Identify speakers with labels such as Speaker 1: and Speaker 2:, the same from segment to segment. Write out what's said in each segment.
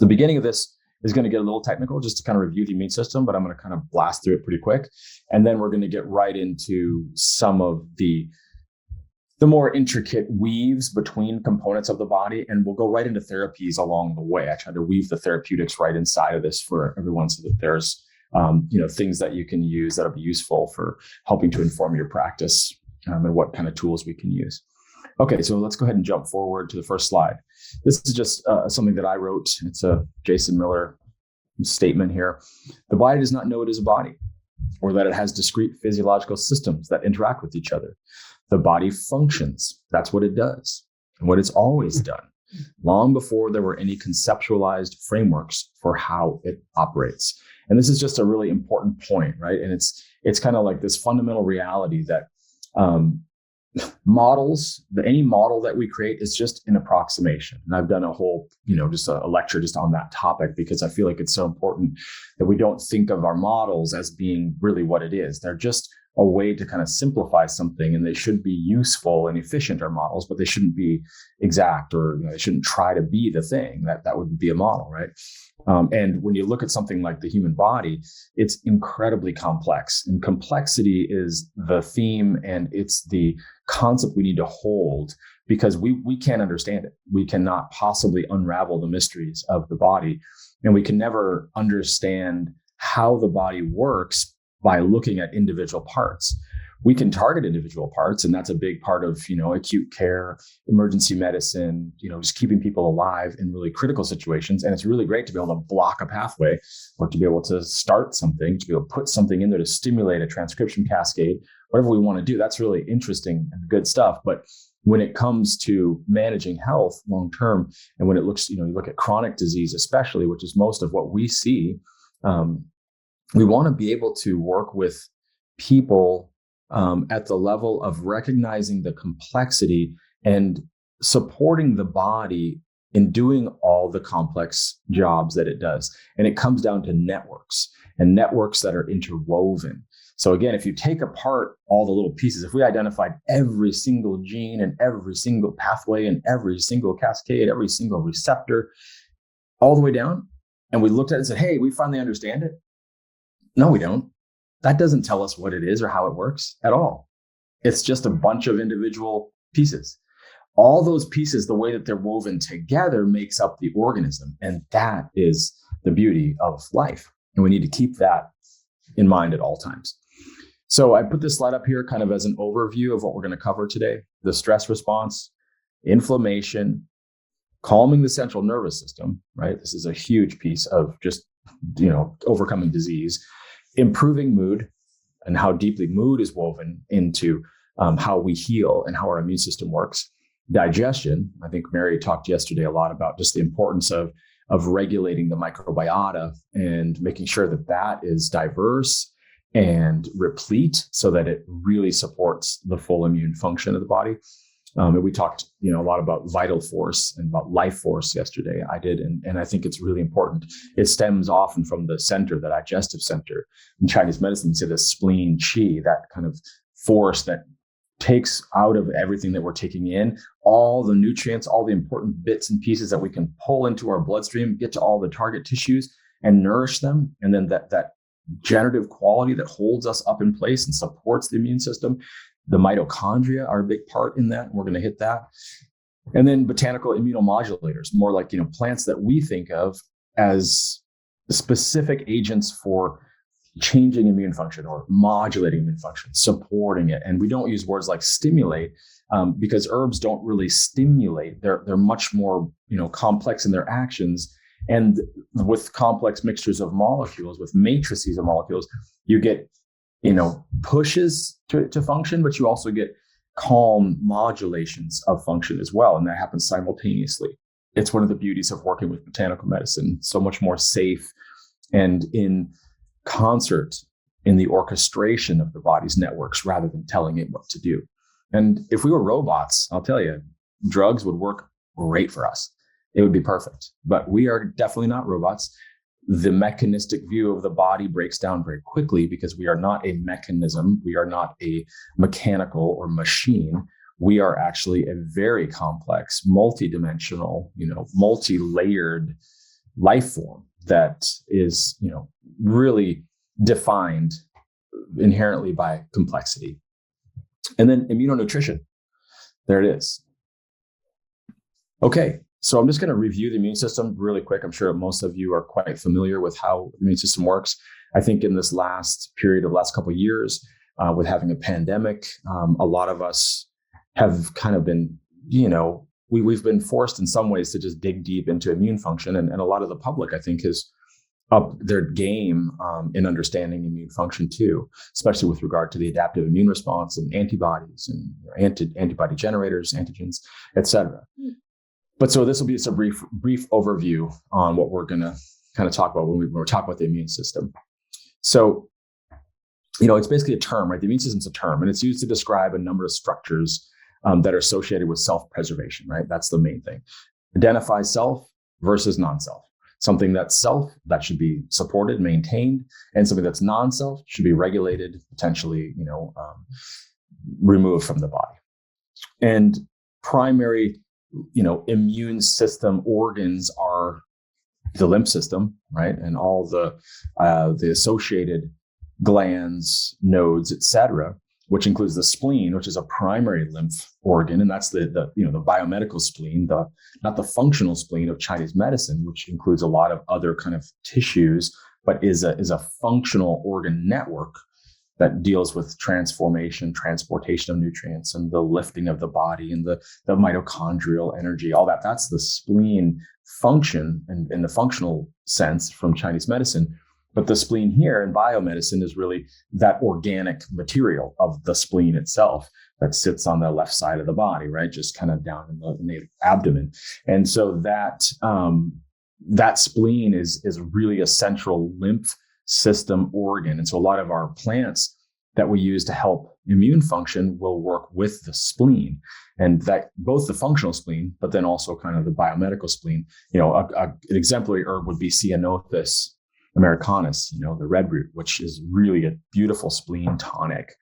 Speaker 1: The beginning of this is going to get a little technical just to kind of review the immune system, but I'm going to kind of blast through it pretty quick. And then we're going to get right into some of the more intricate weaves between components of the body. And we'll go right into therapies along the way. I try to weave the therapeutics right inside of this for everyone so that there's things that you can use that'll be useful for helping to inform your practice and what kind of tools we can use. Okay, so let's go ahead and jump forward to the first slide. This is just something that I wrote. It's a Jason Miller statement here. The body does not know it is a body, or that it has discrete physiological systems that interact with each other. The body functions. That's what it does, and what it's always done, long before there were any conceptualized frameworks for how it operates. And this is just a really important point, right? And it's kind of like this fundamental reality that any model that we create is just an approximation. And I've done a whole, just a lecture just on that topic, because I feel like it's so important that we don't think of our models as being really what it is. They're just a way to kind of simplify something, and they should be useful and efficient, our models, but they shouldn't be exact, or they shouldn't try to be the thing that would be a model, right? And when you look at something like the human body, it's incredibly complex, and complexity is the theme, and it's the concept we need to hold, because we can't understand it. We cannot possibly unravel the mysteries of the body, and we can never understand how the body works by looking at individual parts. We can target individual parts, and that's a big part of, acute care, emergency medicine, just keeping people alive in really critical situations. And it's really great to be able to block a pathway, or to be able to start something, to be able to put something in there to stimulate a transcription cascade, whatever we want to do. That's really interesting and good stuff. But when it comes to managing health long-term, and when it looks, you look at chronic disease, especially, which is most of what we see, we want to be able to work with people at the level of recognizing the complexity and supporting the body in doing all the complex jobs that it does. And it comes down to networks, and networks that are interwoven. So again, if you take apart all the little pieces, if we identified every single gene and every single pathway and every single cascade, every single receptor, all the way down, and we looked at it and said, hey, we finally understand it. No, we don't. That doesn't tell us what it is or how it works at all. It's just a bunch of individual pieces. All those pieces, the way that they're woven together, makes up the organism. And that is the beauty of life. And we need to keep that in mind at all times. So I put this slide up here kind of as an overview of what we're going to cover today: the stress response, inflammation, calming the central nervous system, right? This is a huge piece of just, overcoming disease, improving mood, and how deeply mood is woven into how we heal and how our immune system works. Digestion. I think Mary talked yesterday a lot about just the importance of regulating the microbiota and making sure that that is diverse and replete, so that it really supports the full immune function of the body. And we talked, a lot about vital force and about life force yesterday. I did, and I think it's really important. It stems often from the center, the digestive center. In Chinese medicine, they say the spleen qi, that kind of force that takes out of everything that we're taking in, all the nutrients, all the important bits and pieces that we can pull into our bloodstream, get to all the target tissues and nourish them. And then that generative quality that holds us up in place and supports the immune system. The mitochondria are a big part in that. We're going to hit that. And then botanical immunomodulators, more like, plants that we think of as specific agents for changing immune function or modulating immune function, supporting it. And we don't use words like stimulate because herbs don't really stimulate. They're much more, complex in their actions. And with complex mixtures of molecules, with matrices of molecules, you get pushes to function, but you also get calm modulations of function as well. And that happens simultaneously. It's one of the beauties of working with botanical medicine, so much more safe and in concert in the orchestration of the body's networks rather than telling it what to do. And if we were robots, I'll tell you, drugs would work great for us. It would be perfect, but we are definitely not robots. The mechanistic view of the body breaks down very quickly because we are not a mechanism. We are not a mechanical or machine. We are actually a very complex, multidimensional, multi-layered life form that is, really defined inherently by complexity. And then immunonutrition. There it is. Okay, so I'm just going to review the immune system really quick. I'm sure most of you are quite familiar with how the immune system works. I think in this last period of last couple of years, with having a pandemic, a lot of us have kind of been, we've been forced in some ways to just dig deep into immune function. And a lot of the public, I think, has up their game in understanding immune function too, especially with regard to the adaptive immune response and antibodies and antibody generators, antigens, et cetera. But so this will be just a brief overview on what we're going to kind of talk about when we're talking about the immune system. So, it's basically a term, right? The immune system's a term, and it's used to describe a number of structures that are associated with self-preservation, right? That's the main thing. Identify self versus non-self. Something that's self that should be supported, maintained, and something that's non-self should be regulated, potentially, removed from the body. And primary, immune system organs are the lymph system, right, and all the associated glands, nodes, etc., which includes the spleen, which is a primary lymph organ, and that's the biomedical spleen, not the functional spleen of Chinese medicine, which includes a lot of other kind of tissues, but is a functional organ network that deals with transformation, transportation of nutrients, and the lifting of the body, and the mitochondrial energy, all that. That's the spleen function and in the functional sense from Chinese medicine. But the spleen here in biomedicine is really that organic material of the spleen itself that sits on the left side of the body, right? Just kind of down in the abdomen. And so that spleen is really a central lymph system organ. And so a lot of our plants that we use to help immune function will work with the spleen, and that both the functional spleen, but then also kind of the biomedical spleen. An exemplary herb would be Ceanothus americanus, the red root, which is really a beautiful spleen tonic.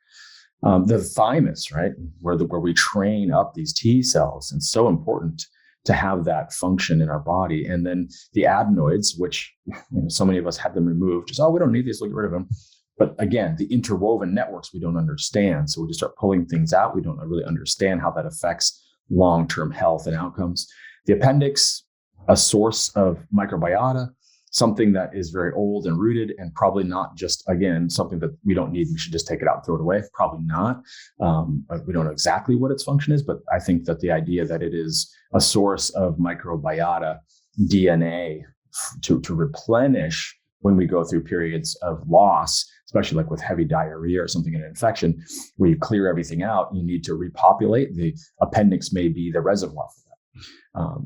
Speaker 1: The thymus, right, where we train up these T cells, and so important to have that function in our body. And then the adenoids, which so many of us have them removed, just, we don't need these, we'll get rid of them. But again, the interwoven networks we don't understand. So we just start pulling things out. We don't really understand how that affects long-term health and outcomes. The appendix, a source of microbiota, something that is very old and rooted, and probably not just, again, something that we don't need. We should just take it out and throw it away. Probably not. We don't know exactly what its function is, but I think that the idea that it is a source of microbiota DNA to replenish when we go through periods of loss, especially like with heavy diarrhea or something in an infection, where you clear everything out, you need to repopulate. The appendix may be the reservoir for that.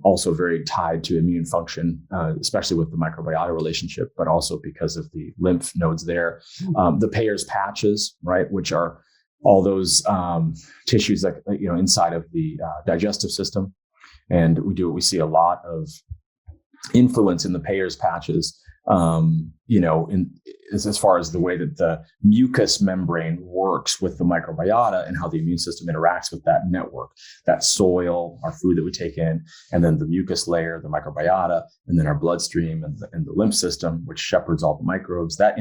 Speaker 1: Also very tied to immune function, especially with the microbiota relationship, but also because of the lymph nodes there. The Peyer's patches, right, which are all those tissues that, inside of the digestive system. And we see a lot of influence in the Peyer's patches, as far as the way that the mucous membrane works with the microbiota and how the immune system interacts with that network, that soil, our food that we take in, and then the mucus layer, the microbiota, and then our bloodstream and the lymph system, which shepherds all the microbes. That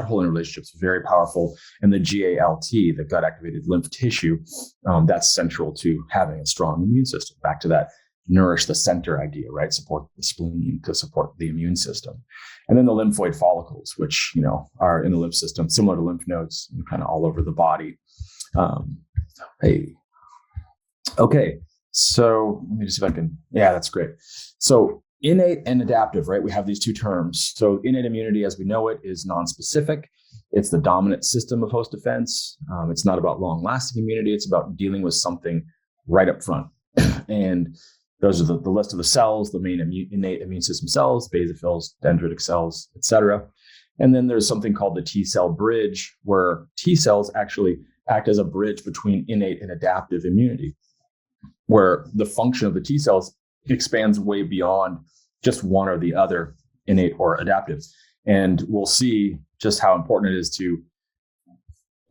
Speaker 1: whole interrelationship is very powerful. And the GALT, the gut activated lymph tissue, that's central to having a strong immune system. Back to that nourish the center idea, right? Support the spleen to support the immune system. And then the lymphoid follicles, which, are in the lymph system, similar to lymph nodes, kind of all over the body. Okay. So let me just see if I can, that's great. So innate and adaptive, right? We have these two terms. So innate immunity, as we know it, is nonspecific. It's the dominant system of host defense. It's not about long-lasting immunity. It's about dealing with something right up front. And those are the list of the cells, the main innate immune system cells, basophils, dendritic cells, et cetera. And then there's something called the T cell bridge, where T cells actually act as a bridge between innate and adaptive immunity, where the function of the T cells expands way beyond just one or the other, innate or adaptive. And we'll see just how important it is to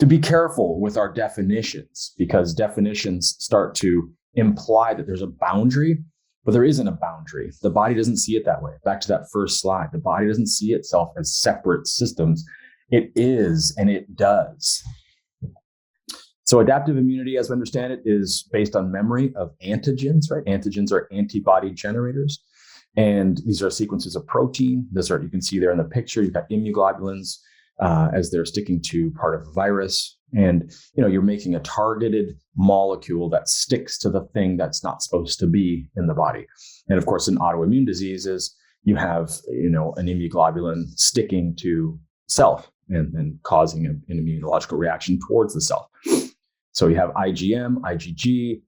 Speaker 1: be careful with our definitions, because definitions start to imply that there's a boundary but there isn't a boundary. The body doesn't see it that way. Back to that first slide, the body doesn't see itself as separate systems. It is, and it does. So adaptive immunity, as we understand it, is based on memory of antigens, right? Antigens are antibody generators. And these are sequences of protein. Those are, you can see there in the picture, you've got immunoglobulins as they're sticking to part of a virus. And, you're making a targeted molecule that sticks to the thing that's not supposed to be in the body. And of course, in autoimmune diseases, you have, an immunoglobulin sticking to self and causing an immunological reaction towards the self. So you have IgM, IgG,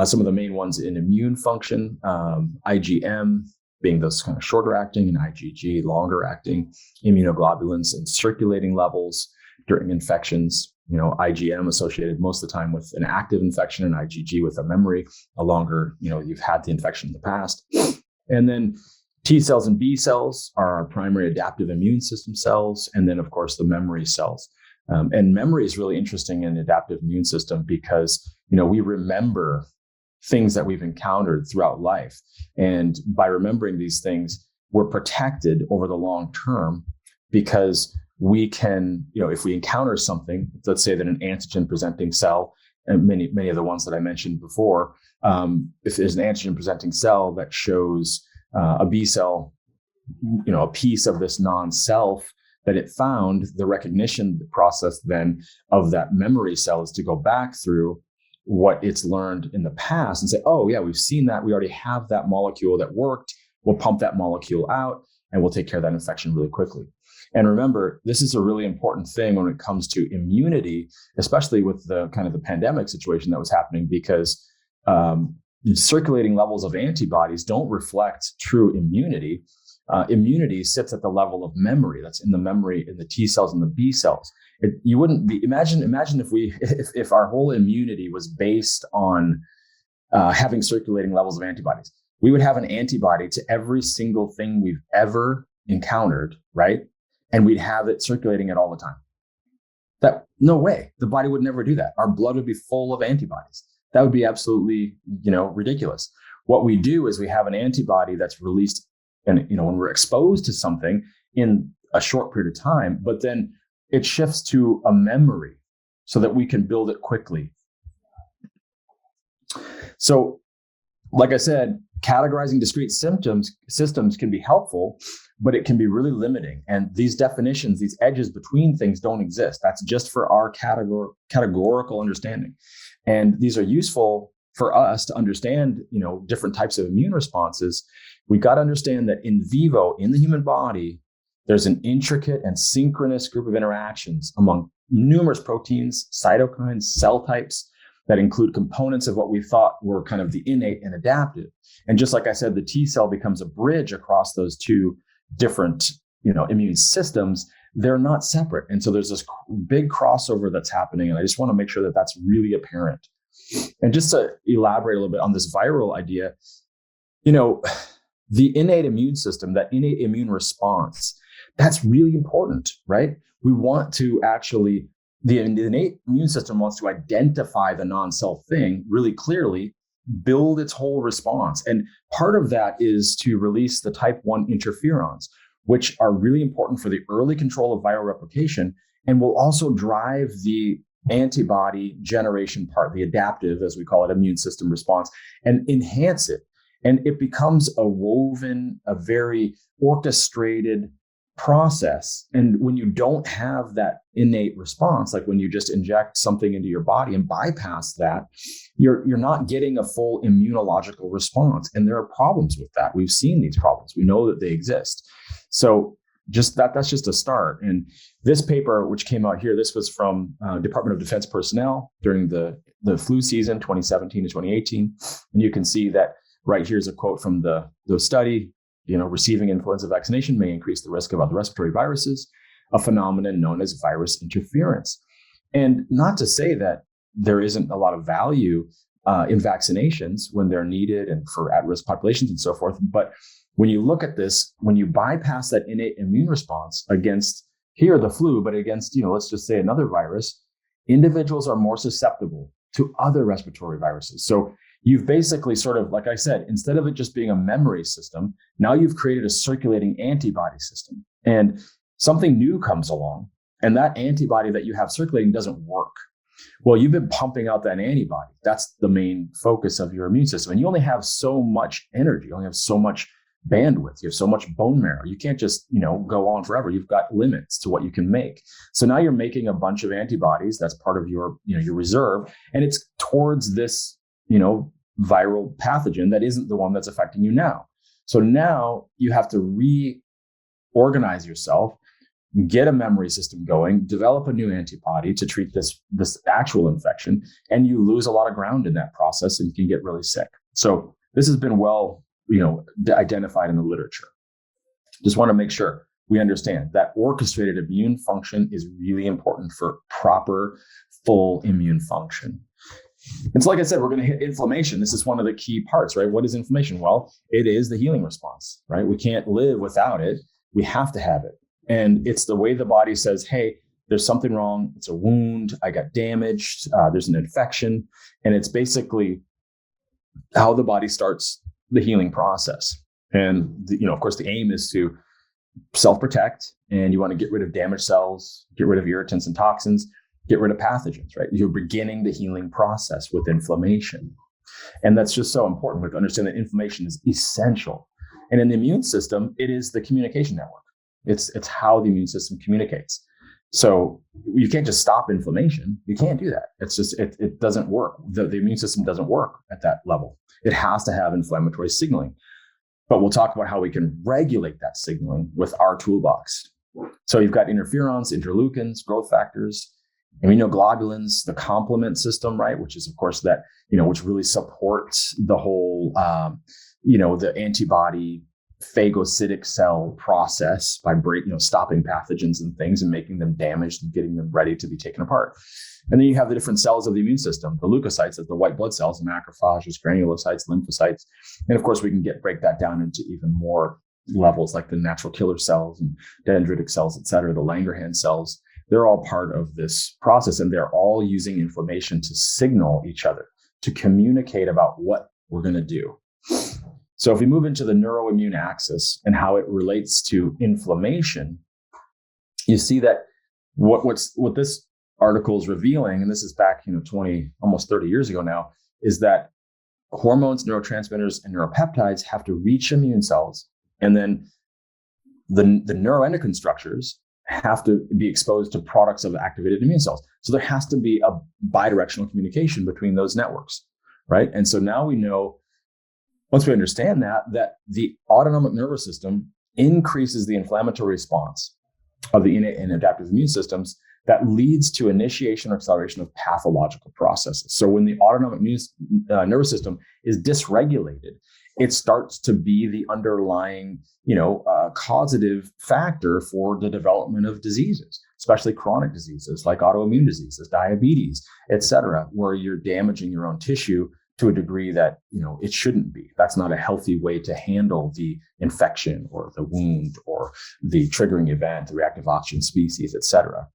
Speaker 1: some of the main ones in immune function, IgM being those kind of shorter acting and IgG, longer acting immunoglobulins and circulating levels during infections. IgM associated most of the time with an active infection and IgG with a memory, a longer, you've had the infection in the past. And then T cells and B cells are our primary adaptive immune system cells. And then, of course, the memory cells. And memory is really interesting in the adaptive immune system because, we remember things that we've encountered throughout life. And by remembering these things, we're protected over the long term because we can, if we encounter something, let's say that an antigen presenting cell, and many of the ones that I mentioned before, if there's an antigen presenting cell that shows a B cell, a piece of this non-self that it found, the recognition process then of that memory cell is to go back through what it's learned in the past and say, oh yeah, we've seen that. We already have that molecule that worked. We'll pump that molecule out and we'll take care of that infection really quickly. And remember, this is a really important thing when it comes to immunity, especially with the kind of the pandemic situation that was happening, because circulating levels of antibodies don't reflect true immunity. Immunity sits at the level of memory. That's in the memory in the T cells and the B cells. You wouldn't be imagine if our whole immunity was based on having circulating levels of antibodies. We would have an antibody to every single thing we've ever encountered, right? And we'd have it circulating it all the time. No way. The body would never do that. Our blood would be full of antibodies. That would be absolutely, ridiculous. What we do is we have an antibody that's released, and when we're exposed to something in a short period of time, but then it shifts to a memory so that we can build it quickly. So, like I said, categorizing discrete systems can be helpful, but it can be really limiting. And these definitions, these edges between things don't exist. That's just for our categorical understanding. And these are useful for us to understand, different types of immune responses. We got to understand that in vivo, in the human body, there's an intricate and synchronous group of interactions among numerous proteins, cytokines, cell types that include components of what we thought were kind of the innate and adaptive. And just like I said, the T cell becomes a bridge across those two different, immune systems. They're not separate. And so there's this big crossover that's happening. And I just want to make sure that that's really apparent. And just to elaborate a little bit on this viral idea, the innate immune system, that innate immune response, that's really important, right? We want to actually, the innate immune system wants to identify the non-self thing really clearly, build its whole response. And part of that is to release the type 1 interferons, which are really important for the early control of viral replication and will also drive the antibody generation part, the adaptive, as we call it, immune system response, and enhance it. And it becomes a very orchestrated process. And when you don't have that innate response, like when you just inject something into your body and bypass that, you're not getting a full immunological response. And there are problems with that. We've seen these problems. We know that they exist. So that's just a start. And this paper, which came out here, this was from Department of Defense personnel during the flu season, 2017 to 2018. And you can see that right here's a quote from the study. Receiving influenza vaccination may increase the risk of other respiratory viruses, a phenomenon known as virus interference. And not to say that there isn't a lot of value in vaccinations when they're needed and for at-risk populations and so forth. But when you look at this, when you bypass that innate immune response against the flu, but against, let's just say another virus, individuals are more susceptible to other respiratory viruses. So you've basically sort of, like I said, instead of it just being a memory system, now you've created a circulating antibody system. And something new comes along, and that antibody that you have circulating doesn't work. Well, you've been pumping out that antibody. That's the main focus of your immune system. And you only have so much energy, you only have so much bandwidth, you have so much bone marrow. You can't just, go on forever. You've got limits to what you can make. So now you're making a bunch of antibodies. That's part of your, your reserve. And it's towards this, viral pathogen that isn't the one that's affecting you now. So now you have to reorganize yourself, get a memory system going, develop a new antibody to treat this actual infection, and you lose a lot of ground in that process and you can get really sick. So this has been well, identified in the literature. Just want to make sure we understand that orchestrated immune function is really important for proper, full immune function. And so, like I said, we're going to hit inflammation. This is one of the key parts, right? What is inflammation? Well, it is the healing response, right? We can't live without it. We have to have it. And it's the way the body says, hey, there's something wrong. It's a wound. I got damaged. There's an infection. And it's basically how the body starts the healing process. And, of course, the aim is to self-protect, and you want to get rid of damaged cells, get rid of irritants and toxins, get rid of pathogens, right? You're beginning the healing process with inflammation. And that's just so important. We have to understand that inflammation is essential. And in the immune system, it is the communication network. It's how the immune system communicates. So you can't just stop inflammation. You can't do that. It's just, it doesn't work. The immune system doesn't work at that level. It has to have inflammatory signaling. But we'll talk about how we can regulate that signaling with our toolbox. So you've got interferons, interleukins, growth factors, immunoglobulins, the complement system, right? Which is, of course, that, which really supports the whole, the antibody phagocytic cell process by stopping pathogens and things and making them damaged and getting them ready to be taken apart. And then you have the different cells of the immune system, the leukocytes, that's the white blood cells, the macrophages, granulocytes, lymphocytes. And of course, we can break that down into even more levels, like the natural killer cells and dendritic cells, et cetera, the Langerhans cells. They're all part of this process, and they're all using inflammation to signal each other, to communicate about what we're going to do. So if we move into the neuroimmune axis and how it relates to inflammation, you see that what this article is revealing, and this is back 20, almost 30 years ago now, is that hormones, neurotransmitters, and neuropeptides have to reach immune cells, and then the neuroendocrine structures have to be exposed to products of activated immune cells. So there has to be a bidirectional communication between those networks, right? And so now we know, once we understand that the autonomic nervous system increases the inflammatory response of the innate and adaptive immune systems that leads to initiation or acceleration of pathological processes. So when the autonomic nervous system is dysregulated, it starts to be the underlying, causative factor for the development of diseases, especially chronic diseases like autoimmune diseases, diabetes, et cetera, where you're damaging your own tissue to a degree that, it shouldn't be. That's not a healthy way to handle the infection or the wound or the triggering event, the reactive oxygen species, et cetera.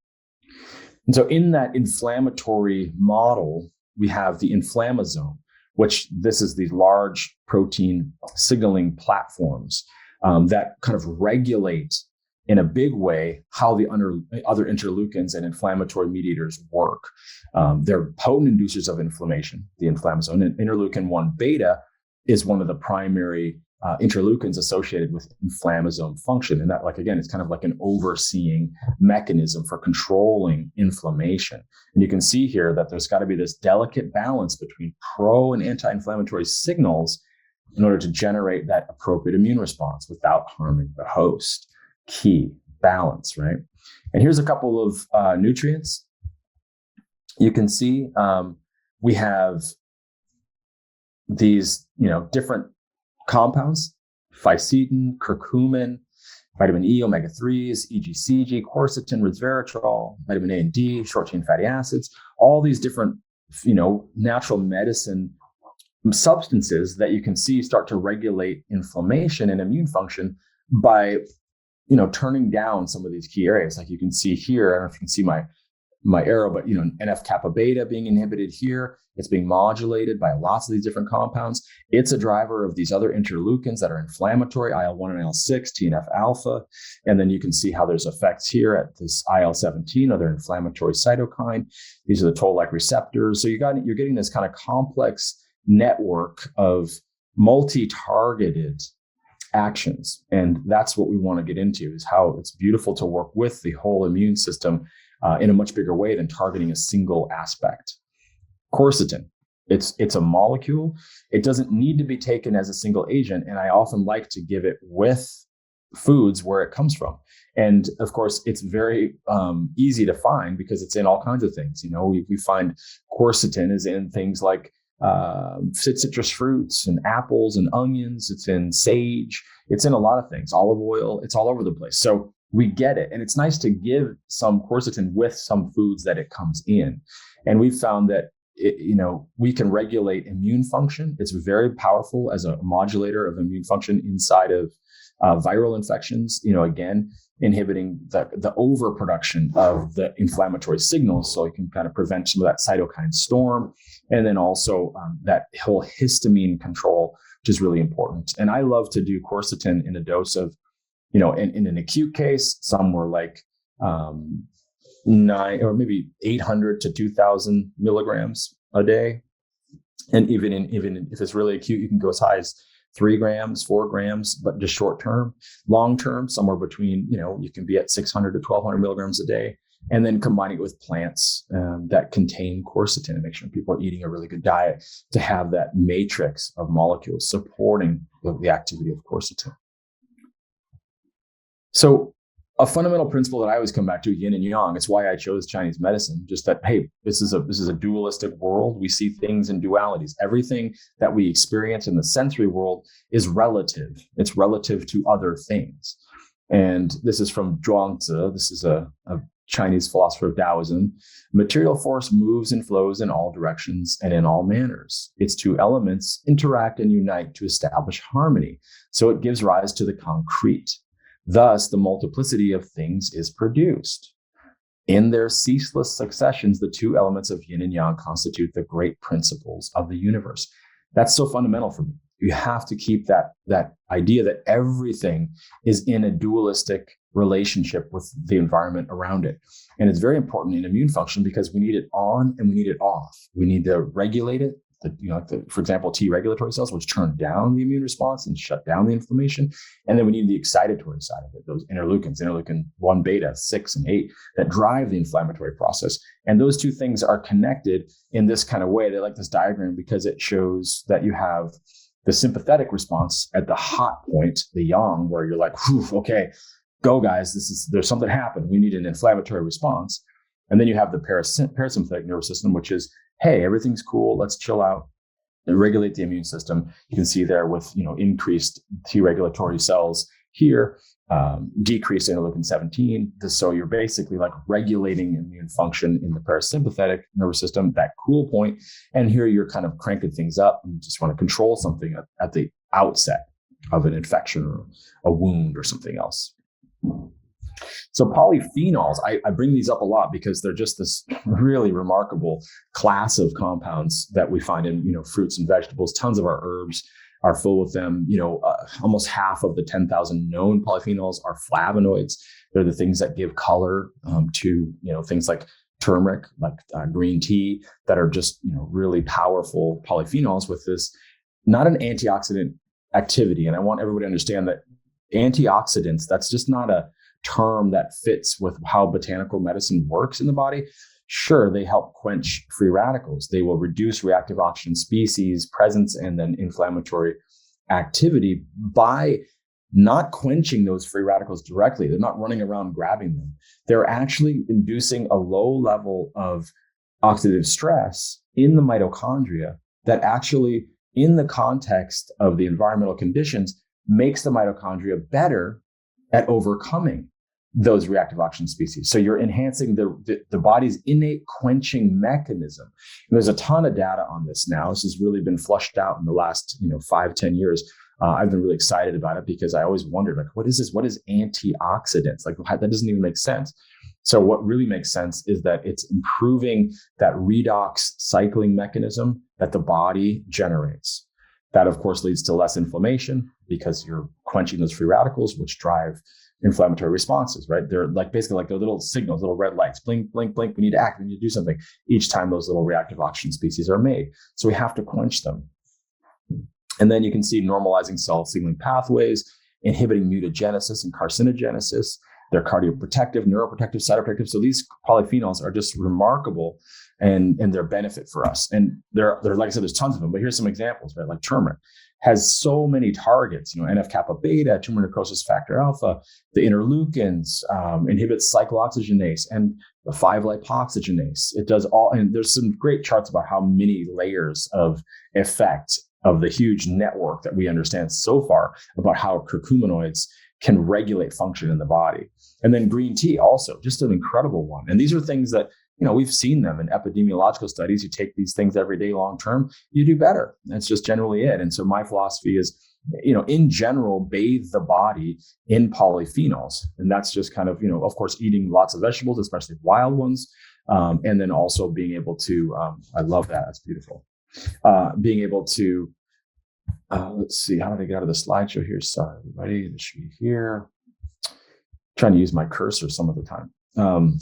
Speaker 1: And so in that inflammatory model, we have the inflammasome, which this is these large protein signaling platforms that kind of regulate in a big way how the other interleukins and inflammatory mediators work. They're potent inducers of inflammation, the inflammasome. And interleukin-1 beta is one of the primary interleukins associated with inflammasome function. And that, again, it's kind of like an overseeing mechanism for controlling inflammation. And you can see here that there's got to be this delicate balance between pro and anti-inflammatory signals in order to generate that appropriate immune response without harming the host. Key balance, right? And here's a couple of nutrients. You can see we have these, different compounds: fisetin, curcumin, vitamin E, omega-3s, EGCG, quercetin, resveratrol, vitamin A and D, short-chain fatty acids, all these different, natural medicine substances that you can see start to regulate inflammation and immune function by, turning down some of these key areas. Like you can see here, I don't know if you can see my arrow, but NF kappa beta being inhibited here. It's being modulated by lots of these different compounds. It's a driver of these other interleukins that are inflammatory, IL-1 and IL-6, TNF alpha. And then you can see how there's effects here at this IL-17, other inflammatory cytokine. These are the toll-like receptors. So you're getting this kind of complex network of multi-targeted actions. And that's what we want to get into, is how it's beautiful to work with the whole immune system in a much bigger way than targeting a single aspect. Quercetin, it's a molecule. It doesn't need to be taken as a single agent. And I often like to give it with foods where it comes from. And of course, it's very easy to find because it's in all kinds of things. We find quercetin is in things like citrus fruits and apples and onions. It's in sage. It's in a lot of things, olive oil. It's all over the place. So we get it. And it's nice to give some quercetin with some foods that it comes in. And we've found that we can regulate immune function. It's very powerful as a modulator of immune function inside of viral infections, again, inhibiting the overproduction of the inflammatory signals. So you can kind of prevent some of that cytokine storm. And then also that whole histamine control, which is really important. And I love to do quercetin in a dose of, in an acute case, some were like 9 or maybe 800 to 2,000 milligrams a day. And even if it's really acute, you can go as high as 3 grams, 4 grams, but just short term. Long term, somewhere between, you can be at 600 to 1,200 milligrams a day. And then combining it with plants that contain quercetin and make sure people are eating a really good diet to have that matrix of molecules supporting the activity of quercetin. So a fundamental principle that I always come back to, yin and yang, it's why I chose Chinese medicine, just that, hey, this is a dualistic world. We see things in dualities. Everything that we experience in the sensory world is relative. It's relative to other things. And this is from Zhuangzi. This is a Chinese philosopher of Taoism. Material force moves and flows in all directions and in all manners. Its two elements interact and unite to establish harmony. So it gives rise to the concrete. Thus, the multiplicity of things is produced. In their ceaseless successions, the two elements of yin and yang constitute the great principles of the universe. That's so fundamental for me. You have to keep that idea that everything is in a dualistic relationship with the environment around it. And it's very important in immune function because we need it on and we need it off. We need to regulate it. For example, T regulatory cells, which turn down the immune response and shut down the inflammation. And then we need the excitatory side of it, those interleukin 1 beta, 6 and 8, that drive the inflammatory process. And those two things are connected in this kind of way. They like this diagram because it shows that you have the sympathetic response at the hot point, the yang, where you're like, okay, go guys, there's something happened. We need an inflammatory response. And then you have the parasympathetic nervous system, which is, hey, everything's cool. Let's chill out and regulate the immune system. You can see there with, increased T regulatory cells here, decreased interleukin 17. So you're basically like regulating immune function in the parasympathetic nervous system, that cool point. And here you're kind of cranking things up and just want to control something at the outset of an infection or a wound or something else. So polyphenols, I bring these up a lot because they're just this really remarkable class of compounds that we find in, fruits and vegetables. Tons of our herbs are full with them. Almost half of the 10,000 known polyphenols are flavonoids. They're the things that give color to, things like turmeric, like green tea, that are just, really powerful polyphenols with this, not an antioxidant activity. And I want everybody to understand that antioxidants, that's just not a term that fits with how botanical medicine works in the body. Sure, they help quench free radicals. They will reduce reactive oxygen species presence and then inflammatory activity by not quenching those free radicals directly. They're not running around grabbing them. They're actually inducing a low level of oxidative stress in the mitochondria that actually, in the context of the environmental conditions, makes the mitochondria better at overcoming those reactive oxygen species. So you're enhancing the body's innate quenching mechanism. And there's a ton of data on this now. This has really been flushed out in the last 5-10 years. I've been really excited about it because I always wondered, like, what is this? What is antioxidants? Like, that doesn't even make sense. So what really makes sense is that it's improving that redox cycling mechanism that the body generates. That, of course, leads to less inflammation because you're quenching those free radicals, which drive inflammatory responses, right? They're like basically like the little signals, little red lights, blink, blink, blink. We need to act, we need to do something each time those little reactive oxygen species are made. So we have to quench them. And then you can see normalizing cell signaling pathways, inhibiting mutagenesis and carcinogenesis. They're cardioprotective, neuroprotective, cytoprotective. So these polyphenols are just remarkable and their benefit for us. And there, like I said, there's tons of them, but here's some examples, right? Like turmeric has so many targets, NF-kappa beta, tumor necrosis factor alpha, the interleukins, inhibits cyclooxygenase and the 5-lipoxygenase. It does all, and there's some great charts about how many layers of effect of the huge network that we understand so far about how curcuminoids can regulate function in the body. And then green tea also, just an incredible one. And these are things that, we've seen them in epidemiological studies. You take these things every day, long term, you do better. That's just generally it. And so my philosophy is, in general, bathe the body in polyphenols. And that's just kind of, of course, eating lots of vegetables, especially wild ones. And then also being able to, I love that. That's beautiful. Being able to, let's see, how did I get out of the slideshow here? Sorry, everybody, this should be here. Trying to use my cursor some of the time.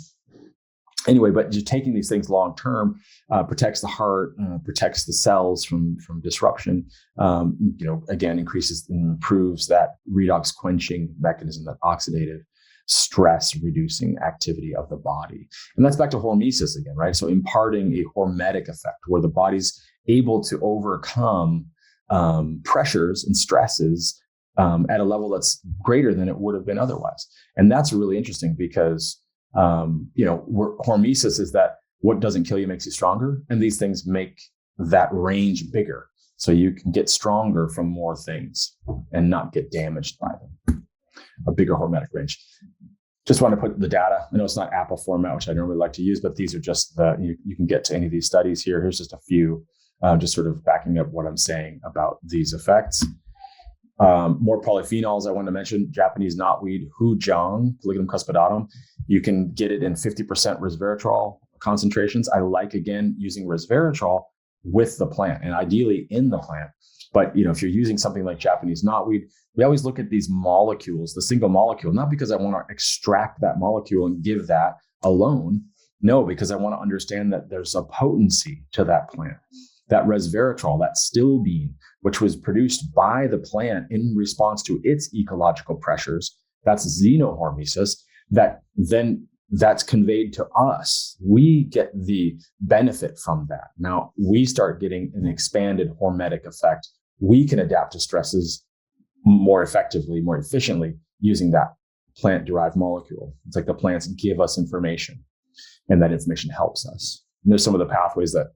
Speaker 1: Anyway, but just taking these things long term protects the heart, protects the cells from disruption. Again, increases and improves that redox quenching mechanism, that oxidative stress reducing activity of the body. And that's back to hormesis again, right? So imparting a hormetic effect where the body's able to overcome pressures and stresses at a level that's greater than it would have been otherwise. And that's really interesting because, hormesis is that what doesn't kill you makes you stronger. And these things make that range bigger. So you can get stronger from more things and not get damaged by them. A bigger hormetic range. Just want to put the data. I know it's not Apple format, which I normally like to use, but these are just you can get to any of these studies here. Here's just a few, just sort of backing up what I'm saying about these effects. More polyphenols I want to mention, Japanese knotweed, hujang, Polygonum cuspidatum. You can get it in 50% resveratrol concentrations. I like, again, using resveratrol with the plant and ideally in the plant. But, if you're using something like Japanese knotweed, we always look at these molecules, the single molecule, not because I want to extract that molecule and give that alone. No, because I want to understand that there's a potency to that plant. That resveratrol, that stilbene, which was produced by the plant in response to its ecological pressures, that's xenohormesis, that's conveyed to us. We get the benefit from that. Now we start getting an expanded hormetic effect. We can adapt to stresses more effectively, more efficiently using that plant-derived molecule. It's like the plants give us information and that information helps us. And there's some of the pathways that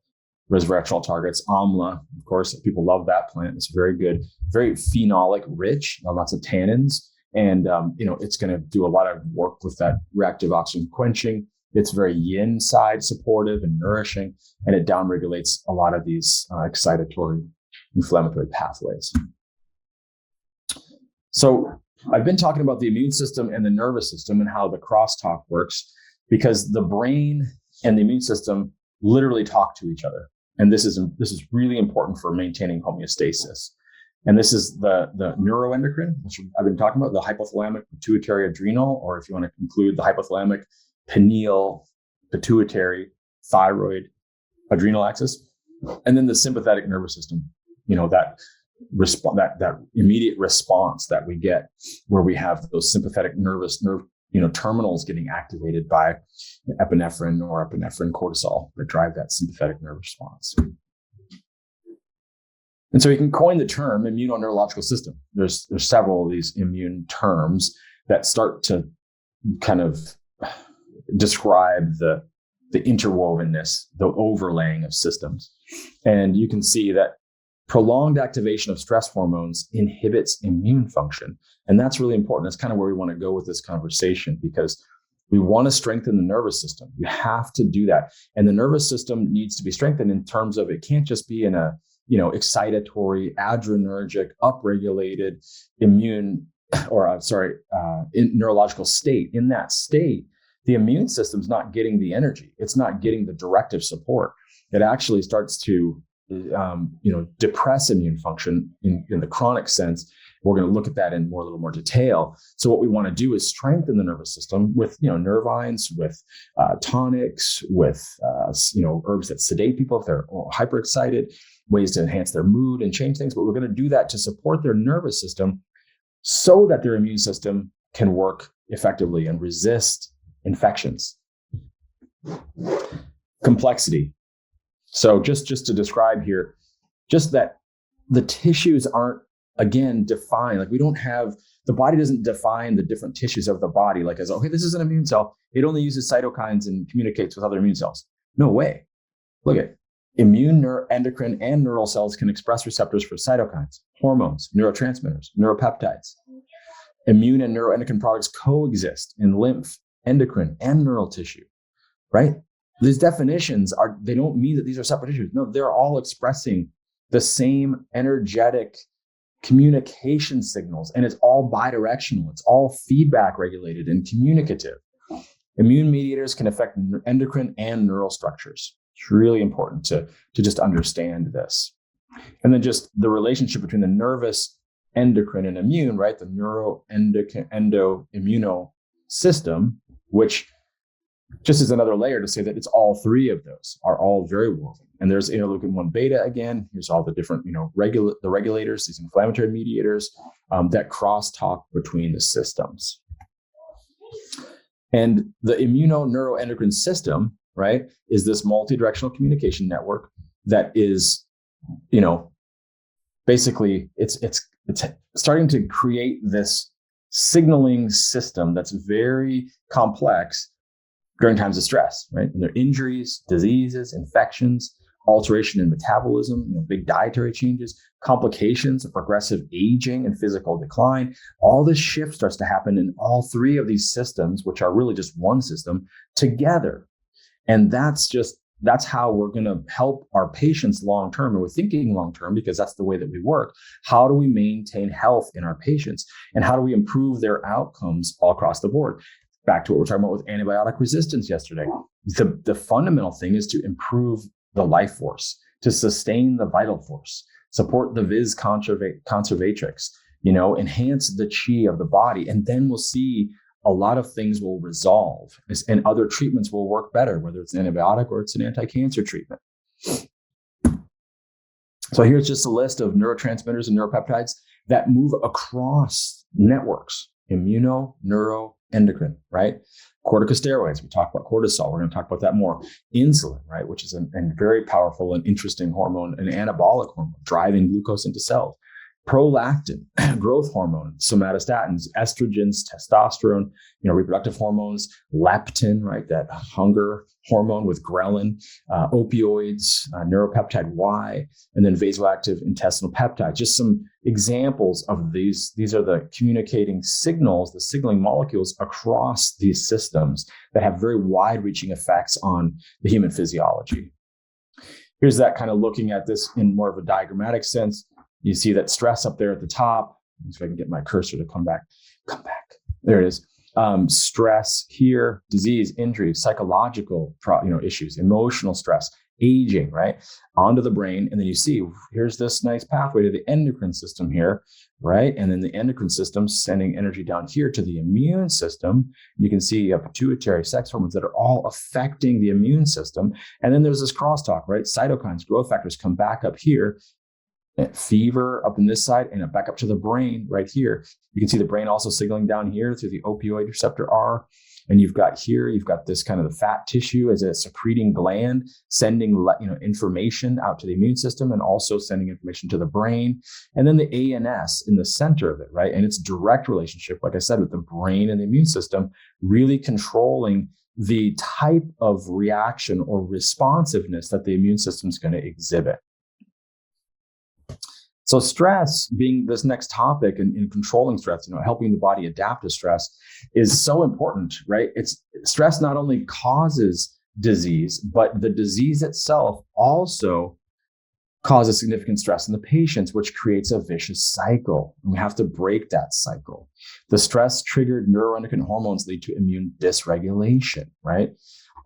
Speaker 1: resveratrol targets. Amla, of course, people love that plant. It's very good, very phenolic rich, lots of tannins. And, it's going to do a lot of work with that reactive oxygen quenching. It's very yin side supportive and nourishing, and it downregulates a lot of these excitatory inflammatory pathways. So I've been talking about the immune system and the nervous system and how the crosstalk works because the brain and the immune system literally talk to each other. And this is really important for maintaining homeostasis. And this is the neuroendocrine, which I've been talking about, the hypothalamic pituitary adrenal, or if you want to include the hypothalamic pineal pituitary thyroid adrenal axis, and then the sympathetic nervous system. That immediate response that we get, where we have those sympathetic nerve terminals getting activated by epinephrine or epinephrine cortisol that drive that sympathetic nerve response. And so you can coin the term immunoneurological system. There's several of these immune terms that start to kind of describe the interwovenness, the overlaying of systems. And you can see that prolonged activation of stress hormones inhibits immune function. And that's really important. That's kind of where we want to go with this conversation, because we want to strengthen the nervous system. You have to do that. And the nervous system needs to be strengthened in terms of, it can't just be in a, excitatory, adrenergic, upregulated neurological state. In that state, the immune system's not getting the energy. It's not getting the directive support. It actually starts to depress immune function in the chronic sense. We're going to look at that in a little more detail. So what we want to do is strengthen the nervous system with, nervines, with tonics, with, herbs that sedate people if they're hyperexcited, ways to enhance their mood and change things. But we're going to do that to support their nervous system so that their immune system can work effectively and resist infections. Complexity. So just to describe here, just that the tissues aren't, again, defined. Like the body doesn't define the different tissues of the body. Like as, okay, this is an immune cell. It only uses cytokines and communicates with other immune cells. No way. Look at immune, neuroendocrine, and neural cells can express receptors for cytokines, hormones, neurotransmitters, neuropeptides. Immune and neuroendocrine products coexist in lymph, endocrine, and neural tissue, right? These definitions they don't mean that these are separate tissues. No, they're all expressing the same energetic communication signals, and it's all bidirectional. It's all feedback regulated and communicative. Immune mediators can affect endocrine and neural structures. It's really important to just understand this. And then just the relationship between the nervous, endocrine, and immune, right? The neuroendoimmuno system, which just is another layer to say that it's all three of those are all very woven. And there's interleukin-1 beta again. Here's all the different, the regulators, these inflammatory mediators that crosstalk between the systems. And the immuno-neuroendocrine system, right, is this multi-directional communication network that is, basically it's starting to create this signaling system that's very complex during times of stress, right? And there are injuries, diseases, infections, alteration in metabolism, big dietary changes, complications of progressive aging and physical decline. All this shift starts to happen in all three of these systems, which are really just one system, together. And that's how we're going to help our patients long-term. And we're thinking long-term because that's the way that we work. How do we maintain health in our patients? And how do we improve their outcomes all across the board? Back to what we're talking about with antibiotic resistance yesterday. The fundamental thing is to improve the life force, to sustain the vital force, support the vis conservatrix, enhance the chi of the body. And then we'll see a lot of things will resolve and other treatments will work better, whether it's an antibiotic or it's an anti-cancer treatment. So here's just a list of neurotransmitters and neuropeptides that move across networks, immuno, neuro, endocrine, right? Corticosteroids, we talk about cortisol. We're going to talk about that more. Insulin, right? Which is a very powerful and interesting hormone, an anabolic hormone, driving glucose into cells. Prolactin, growth hormone, somatostatins, estrogens, testosterone, reproductive hormones, leptin, right? That hunger hormone with ghrelin, opioids, neuropeptide Y, and then vasoactive intestinal peptides. Just some examples of these. These are the communicating signals, the signaling molecules across these systems that have very wide-reaching effects on the human physiology. Here's that kind of looking at this in more of a diagrammatic sense. You see that stress up there at the top. If I can get my cursor to come back. There it is. Stress here, disease, injury, psychological issues, emotional stress, aging, right? Onto the brain. And then you see, here's this nice pathway to the endocrine system here, right? And then the endocrine system sending energy down here to the immune system. You can see pituitary, sex hormones that are all affecting the immune system. And then there's this crosstalk, right? Cytokines, growth factors come back up here. Fever up in this side and back up to the brain right here. You can see the brain also signaling down here through the opioid receptor R. And you've got this kind of the fat tissue as a secreting gland, sending information out to the immune system and also sending information to the brain. And then the ANS in the center of it, right? And its direct relationship, like I said, with the brain and the immune system, really controlling the type of reaction or responsiveness that the immune system is going to exhibit. So stress being this next topic in controlling stress, helping the body adapt to stress is so important, right? Stress not only causes disease, but the disease itself also causes significant stress in the patients, which creates a vicious cycle. And we have to break that cycle. The stress-triggered neuroendocrine hormones lead to immune dysregulation, right?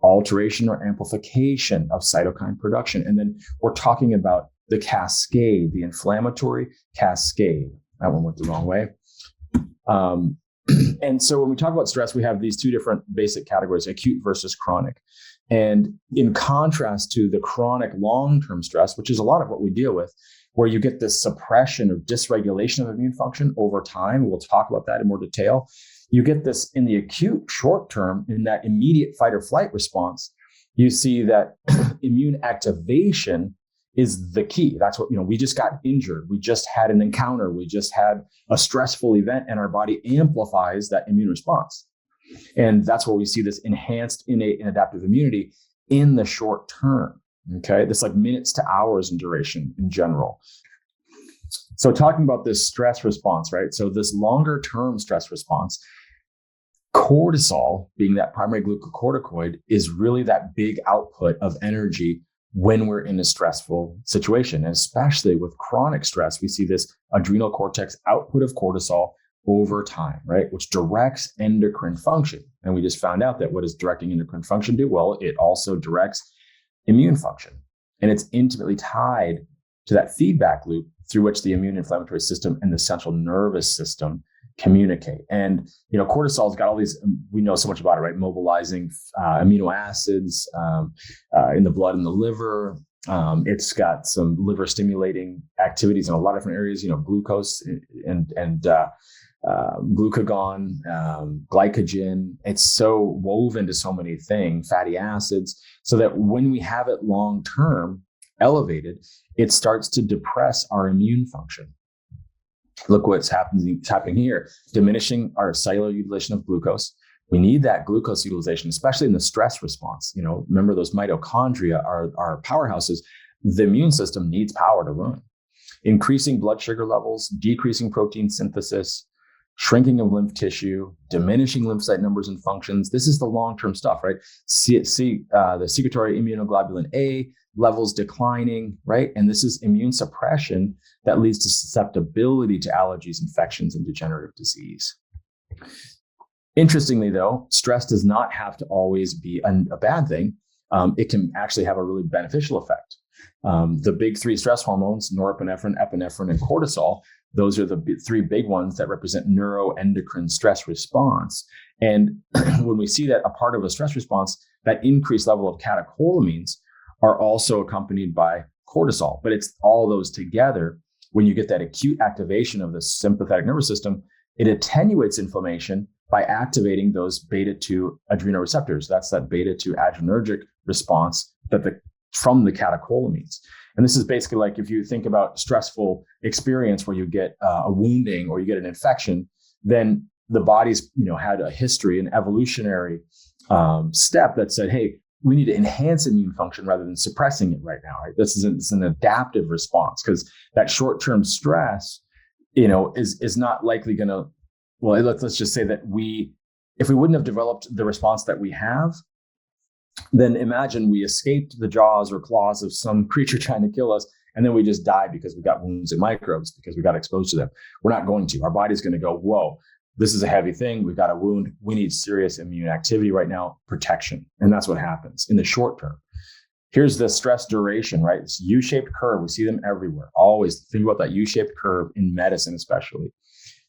Speaker 1: Alteration or amplification of cytokine production. And then we're talking about the cascade, the inflammatory cascade. That one went the wrong way. And so when we talk about stress, we have these two different basic categories, acute versus chronic. And in contrast to the chronic long-term stress, which is a lot of what we deal with, where you get this suppression or dysregulation of immune function over time, we'll talk about that in more detail. You get this in the acute short term, in that immediate fight or flight response. You see that immune activation is the key. That's what, we just got injured. We just had an encounter. We just had a stressful event, and our body amplifies that immune response. And that's where we see this enhanced innate and adaptive immunity in the short term. Okay. This like minutes to hours in duration in general. So talking about this stress response, right? So this longer term stress response, cortisol being that primary glucocorticoid is really that big output of energy when we're in a stressful situation. And especially with chronic stress, we see this adrenal cortex output of cortisol over time, right? Which directs endocrine function. And we just found out that what does directing endocrine function do? Well, it also directs immune function. And it's intimately tied to that feedback loop through which the immune inflammatory system and the central nervous system communicate. And, cortisol's got all these, we know so much about it, right? Mobilizing amino acids in the blood and the liver. It's got some liver stimulating activities in a lot of different areas, glucose and glucagon, glycogen. It's so woven to so many things, fatty acids, so that when we have it long-term elevated, it starts to depress our immune function. Look what's happening here, diminishing our cellular utilization of glucose. We need that glucose utilization, especially in the stress response. Remember those mitochondria are powerhouses. The immune system needs power to run. Increasing blood sugar levels, decreasing protein synthesis, shrinking of lymph tissue, diminishing lymphocyte numbers and functions. This is the long-term stuff, right? The secretory immunoglobulin A levels declining, right? And this is immune suppression that leads to susceptibility to allergies, infections, and degenerative disease. Interestingly, though, stress does not have to always be a bad thing. It can actually have a really beneficial effect. The big three stress hormones, norepinephrine, epinephrine, and cortisol, those are the three big ones that represent neuroendocrine stress response. And when we see that a part of a stress response, that increased level of catecholamines are also accompanied by cortisol. But it's all those together. When you get that acute activation of the sympathetic nervous system, it attenuates inflammation by activating those beta-2 adrenoreceptors. That's that beta-2 adrenergic response from the catecholamines. And this is basically like if you think about stressful experience where you get a wounding or you get an infection, then the body's had a history, an evolutionary step that said, hey, we need to enhance immune function rather than suppressing it right now. Right? This is an adaptive response, because that short-term stress, is not likely going to. Well, let's just say that if we wouldn't have developed the response that we have, then imagine we escaped the jaws or claws of some creature trying to kill us, and then we just die because we got wounds and microbes because we got exposed to them. We're not going to. Our body's going to go, whoa, this is a heavy thing. We've got a wound. We need serious immune activity right now, protection. And that's what happens in the short term. Here's the stress duration, right? This U-shaped curve. We see them everywhere. Always think about that U-shaped curve in medicine, especially.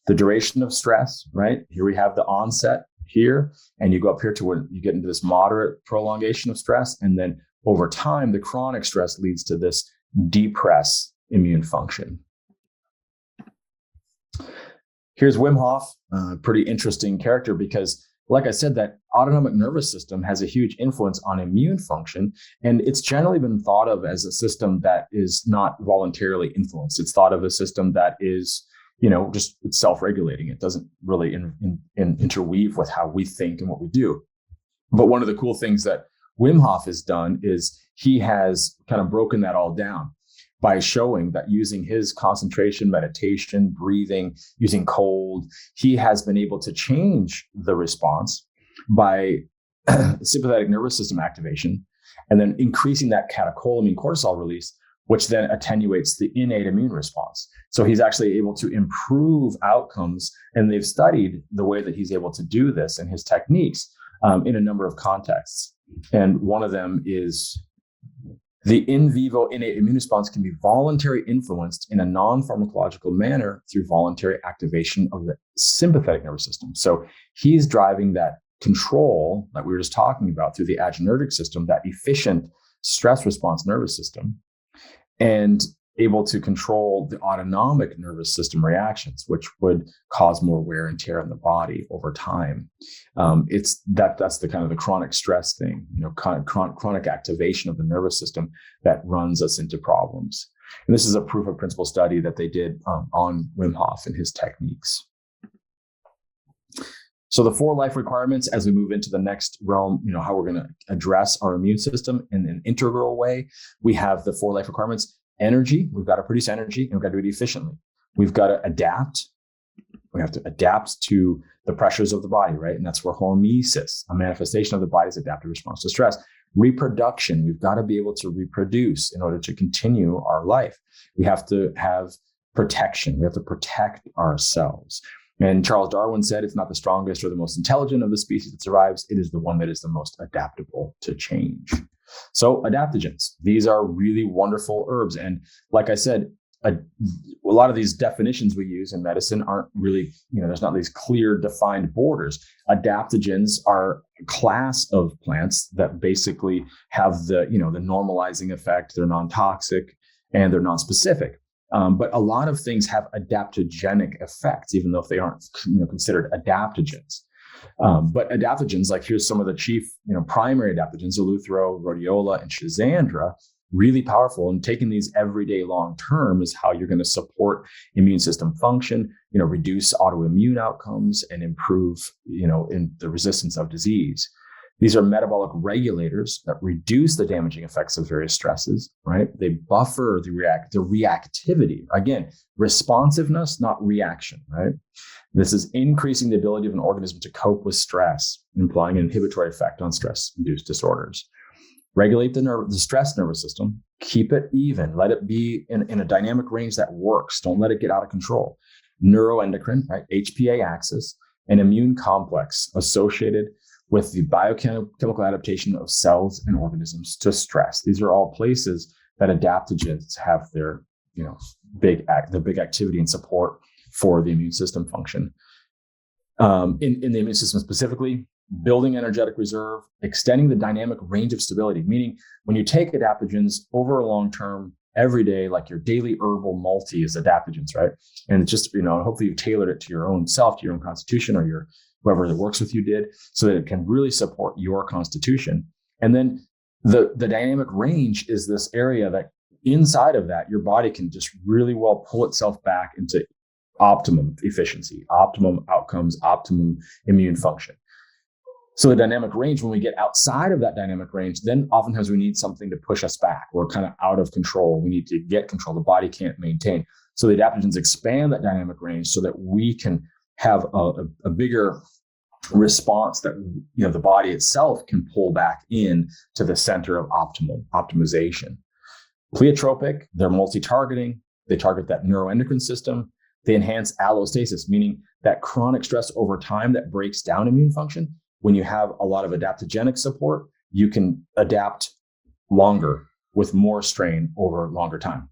Speaker 1: The duration of stress, right? Here we have the onset here, and you go up here to when you get into this moderate prolongation of stress. And then over time, the chronic stress leads to this depressed immune function. Here's Wim Hof, pretty interesting character because, like I said, that autonomic nervous system has a huge influence on immune function. And it's generally been thought of as a system that is not voluntarily influenced. It's thought of a system that is, just it's self-regulating. It doesn't really interweave with how we think and what we do. But one of the cool things that Wim Hof has done is he has kind of broken that all down by showing that using his concentration, meditation, breathing, using cold, he has been able to change the response by sympathetic nervous system activation and then increasing that catecholamine cortisol release which then attenuates the innate immune response. So he's actually able to improve outcomes, and they've studied the way that he's able to do this and his techniques in a number of contexts. And one of them is the in vivo innate immune response can be voluntarily influenced in a non-pharmacological manner through voluntary activation of the sympathetic nervous system. So he's driving that control that we were just talking about through the adrenergic system, that efficient stress response nervous system, and able to control the autonomic nervous system reactions, which would cause more wear and tear in the body over time. That's the kind of the chronic stress thing, chronic activation of the nervous system that runs us into problems. And this is a proof of principle study that they did on Wim Hof and his techniques. So the 4 life requirements, as we move into the next realm, how we're going to address our immune system in an integral way, we have the 4 life requirements. Energy, we've got to produce energy, and we've got to do it efficiently. We've got to adapt. We have to adapt to the pressures of the body, right? And that's where hormesis, a manifestation of the body's adaptive response to stress. Reproduction, we've got to be able to reproduce in order to continue our life. We have to have protection. We have to protect ourselves. And Charles Darwin said, it's not the strongest or the most intelligent of the species that survives. It is the one that is the most adaptable to change. So adaptogens, these are really wonderful herbs. And like I said, a lot of these definitions we use in medicine aren't really, there's not these clear defined borders. Adaptogens are a class of plants that basically have the normalizing effect. They're non-toxic and they're non-specific. But a lot of things have adaptogenic effects, even though if they aren't considered adaptogens. But adaptogens, like here's some of the chief, primary adaptogens: Eleuthero, rhodiola, and schizandra, really powerful. And taking these everyday long term is how you're going to support immune system function, reduce autoimmune outcomes and improve, in the resistance of disease. These are metabolic regulators that reduce the damaging effects of various stresses, right? They buffer the reactivity. Again, responsiveness, not reaction, right? This is increasing the ability of an organism to cope with stress, implying an inhibitory effect on stress-induced disorders. Regulate the stress nervous system, keep it even, let it be in a dynamic range that works. Don't let it get out of control. Neuroendocrine, right? HPA axis, an immune complex associated with the biochemical adaptation of cells and organisms to stress. These are all places that adaptogens have their, big activity and support for the immune system function. In the immune system specifically, building energetic reserve, extending the dynamic range of stability, meaning when you take adaptogens over a long term, every day, like your daily herbal multi is adaptogens, right? And it's just, hopefully you've tailored it to your own self, to your own constitution, or whoever that works with you did, so that it can really support your constitution. And then the dynamic range is this area that inside of that, your body can just really well pull itself back into optimum efficiency, optimum outcomes, optimum immune function. So the dynamic range, when we get outside of that dynamic range, then oftentimes we need something to push us back. We're kind of out of control. We need to get control. The body can't maintain. So the adaptogens expand that dynamic range so that we can have a bigger response that the body itself can pull back in to the center of optimization. Pleiotropic, they're multi-targeting. They target that neuroendocrine system. They enhance allostasis, meaning that chronic stress over time that breaks down immune function. When you have a lot of adaptogenic support, you can adapt longer with more strain over longer time.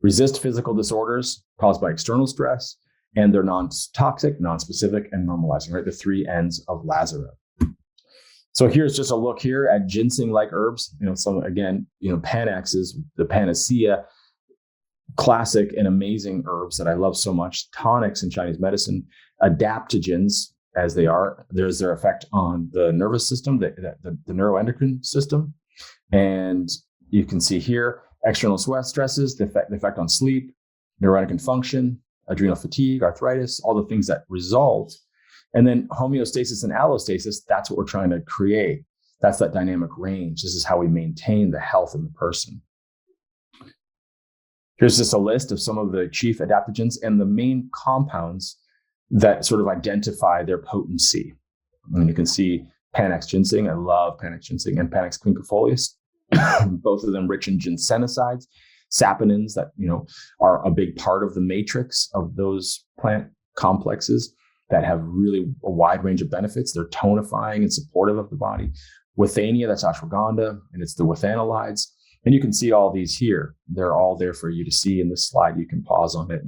Speaker 1: Resist physical disorders caused by external stress, and they're non-toxic, non-specific, and normalizing, right? The 3 ends of Lazarev. So here's just a look here at ginseng-like herbs. Panax is the panacea, classic and amazing herbs that I love so much. Tonics in Chinese medicine, adaptogens, as they are, there's their effect on the nervous system, the neuroendocrine system. And you can see here, external stresses, the effect on sleep, neuroendocrine function, adrenal fatigue, arthritis, all the things that result. And then homeostasis and allostasis, that's what we're trying to create. That's that dynamic range. This is how we maintain the health in the person. Here's just a list of some of the chief adaptogens and the main compounds that sort of identify their potency. And you can see Panax ginseng. I love Panax ginseng, and Panax quinquefolius, both of them rich in ginsenosides. saponins that, are a big part of the matrix of those plant complexes that have really a wide range of benefits. They're tonifying and supportive of the body. Withania, that's ashwagandha, and it's the withanolides. And you can see all these here. They're all there for you to see in this slide. You can pause on it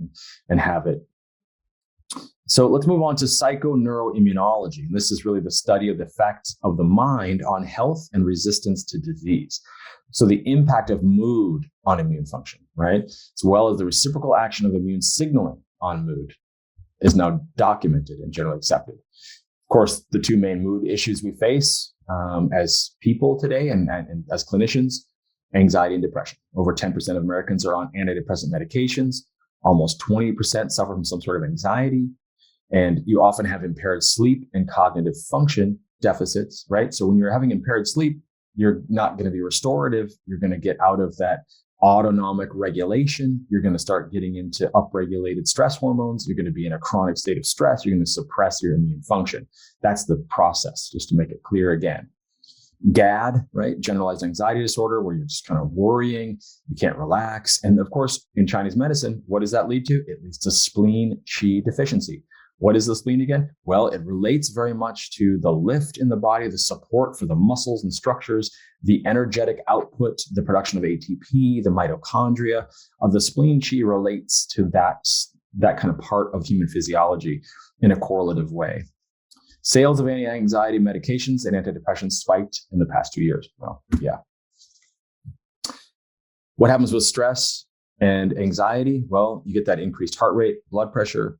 Speaker 1: and have it. So let's move on to psychoneuroimmunology. And this is really the study of the effects of the mind on health and resistance to disease. So the impact of mood on immune function, right? As well as the reciprocal action of immune signaling on mood is now documented and generally accepted. Of course, the two main mood issues we face as people today and as clinicians, anxiety and depression. Over 10% of Americans are on antidepressant medications. Almost 20% suffer from some sort of anxiety. And you often have impaired sleep and cognitive function deficits, right? So when you're having impaired sleep, you're not going to be restorative. You're going to get out of that autonomic regulation. You're going to start getting into upregulated stress hormones. You're going to be in a chronic state of stress. You're going to suppress your immune function. That's the process, just to make it clear again. GAD, right? Generalized anxiety disorder, where you're just kind of worrying, you can't relax. And of course, in Chinese medicine, what does that lead to? It leads to spleen qi deficiency. What is the spleen again? Well, it relates very much to the lift in the body, the support for the muscles and structures, the energetic output, the production of ATP, the mitochondria of the spleen qi relates to that kind of part of human physiology in a correlative way. Sales of anti-anxiety medications and antidepressants spiked in the past 2 years. Well, yeah. What happens with stress and anxiety? Well, you get that increased heart rate, blood pressure.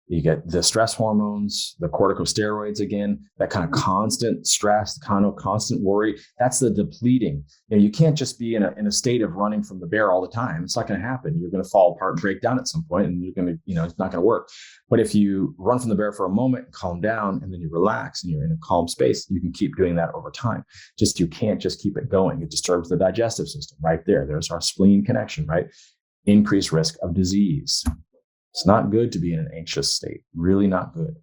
Speaker 1: You get the stress hormones, the corticosteroids again, that kind of constant stress, kind of constant worry. That's the depleting. You can't just be in a state of running from the bear all the time. It's not going to happen. You're going to fall apart and break down at some point, and you're going to, it's not going to work. But if you run from the bear for a moment, calm down, and then you relax and you're in a calm space, you can keep doing that over time. You can't just keep it going. It disturbs the digestive system right there. There's our spleen connection, right? Increased risk of disease. It's not good to be in an anxious state. Really not good.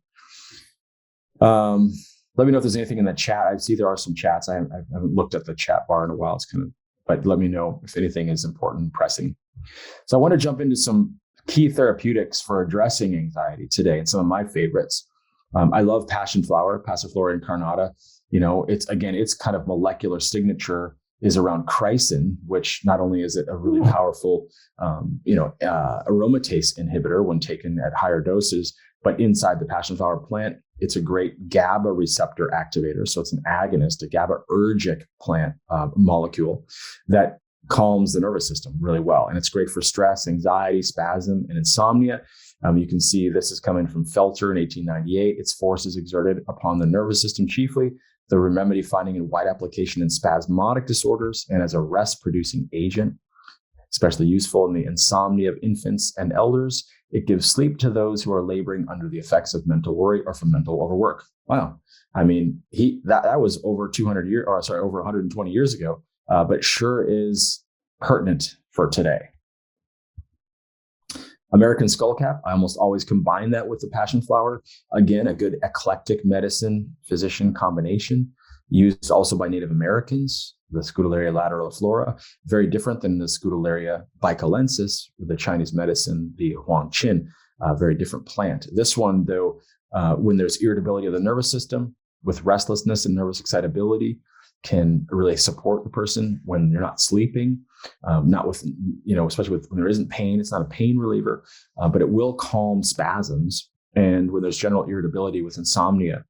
Speaker 1: Let me know if there's anything in the chat. I see there are some chats. I haven't looked at the chat bar in a while. But let me know if anything is important and pressing. So I want to jump into some key therapeutics for addressing anxiety today, and some of my favorites. I love passion flower, Passiflora incarnata. It's kind of molecular signature is around chrysin, which not only is it a really powerful, aromatase inhibitor when taken at higher doses, but inside the passion flower plant, it's a great GABA receptor activator. So it's an agonist, a GABAergic plant molecule that calms the nervous system really well. And it's great for stress, anxiety, spasm, and insomnia. You can see this is coming from Felter in 1898. Its force is exerted upon the nervous system chiefly, the remedy finding in wide application in spasmodic disorders and as a rest-producing agent, especially useful in the insomnia of infants and elders. It gives sleep to those who are laboring under the effects of mental worry or from mental overwork. Wow. I mean, that was over 120 years ago, but sure is pertinent for today. American skullcap, I almost always combine that with the passion flower. Again, a good eclectic medicine physician combination, used also by Native Americans, the Scutellaria lateraliflora, very different than the Scutellaria bicalensis, the Chinese medicine, the Huangqin, very different plant. This one, though, when there's irritability of the nervous system with restlessness and nervous excitability, can really support the person when they're not sleeping, not with, especially when there isn't pain. It's not a pain reliever, but it will calm spasms. And when there's general irritability with insomnia,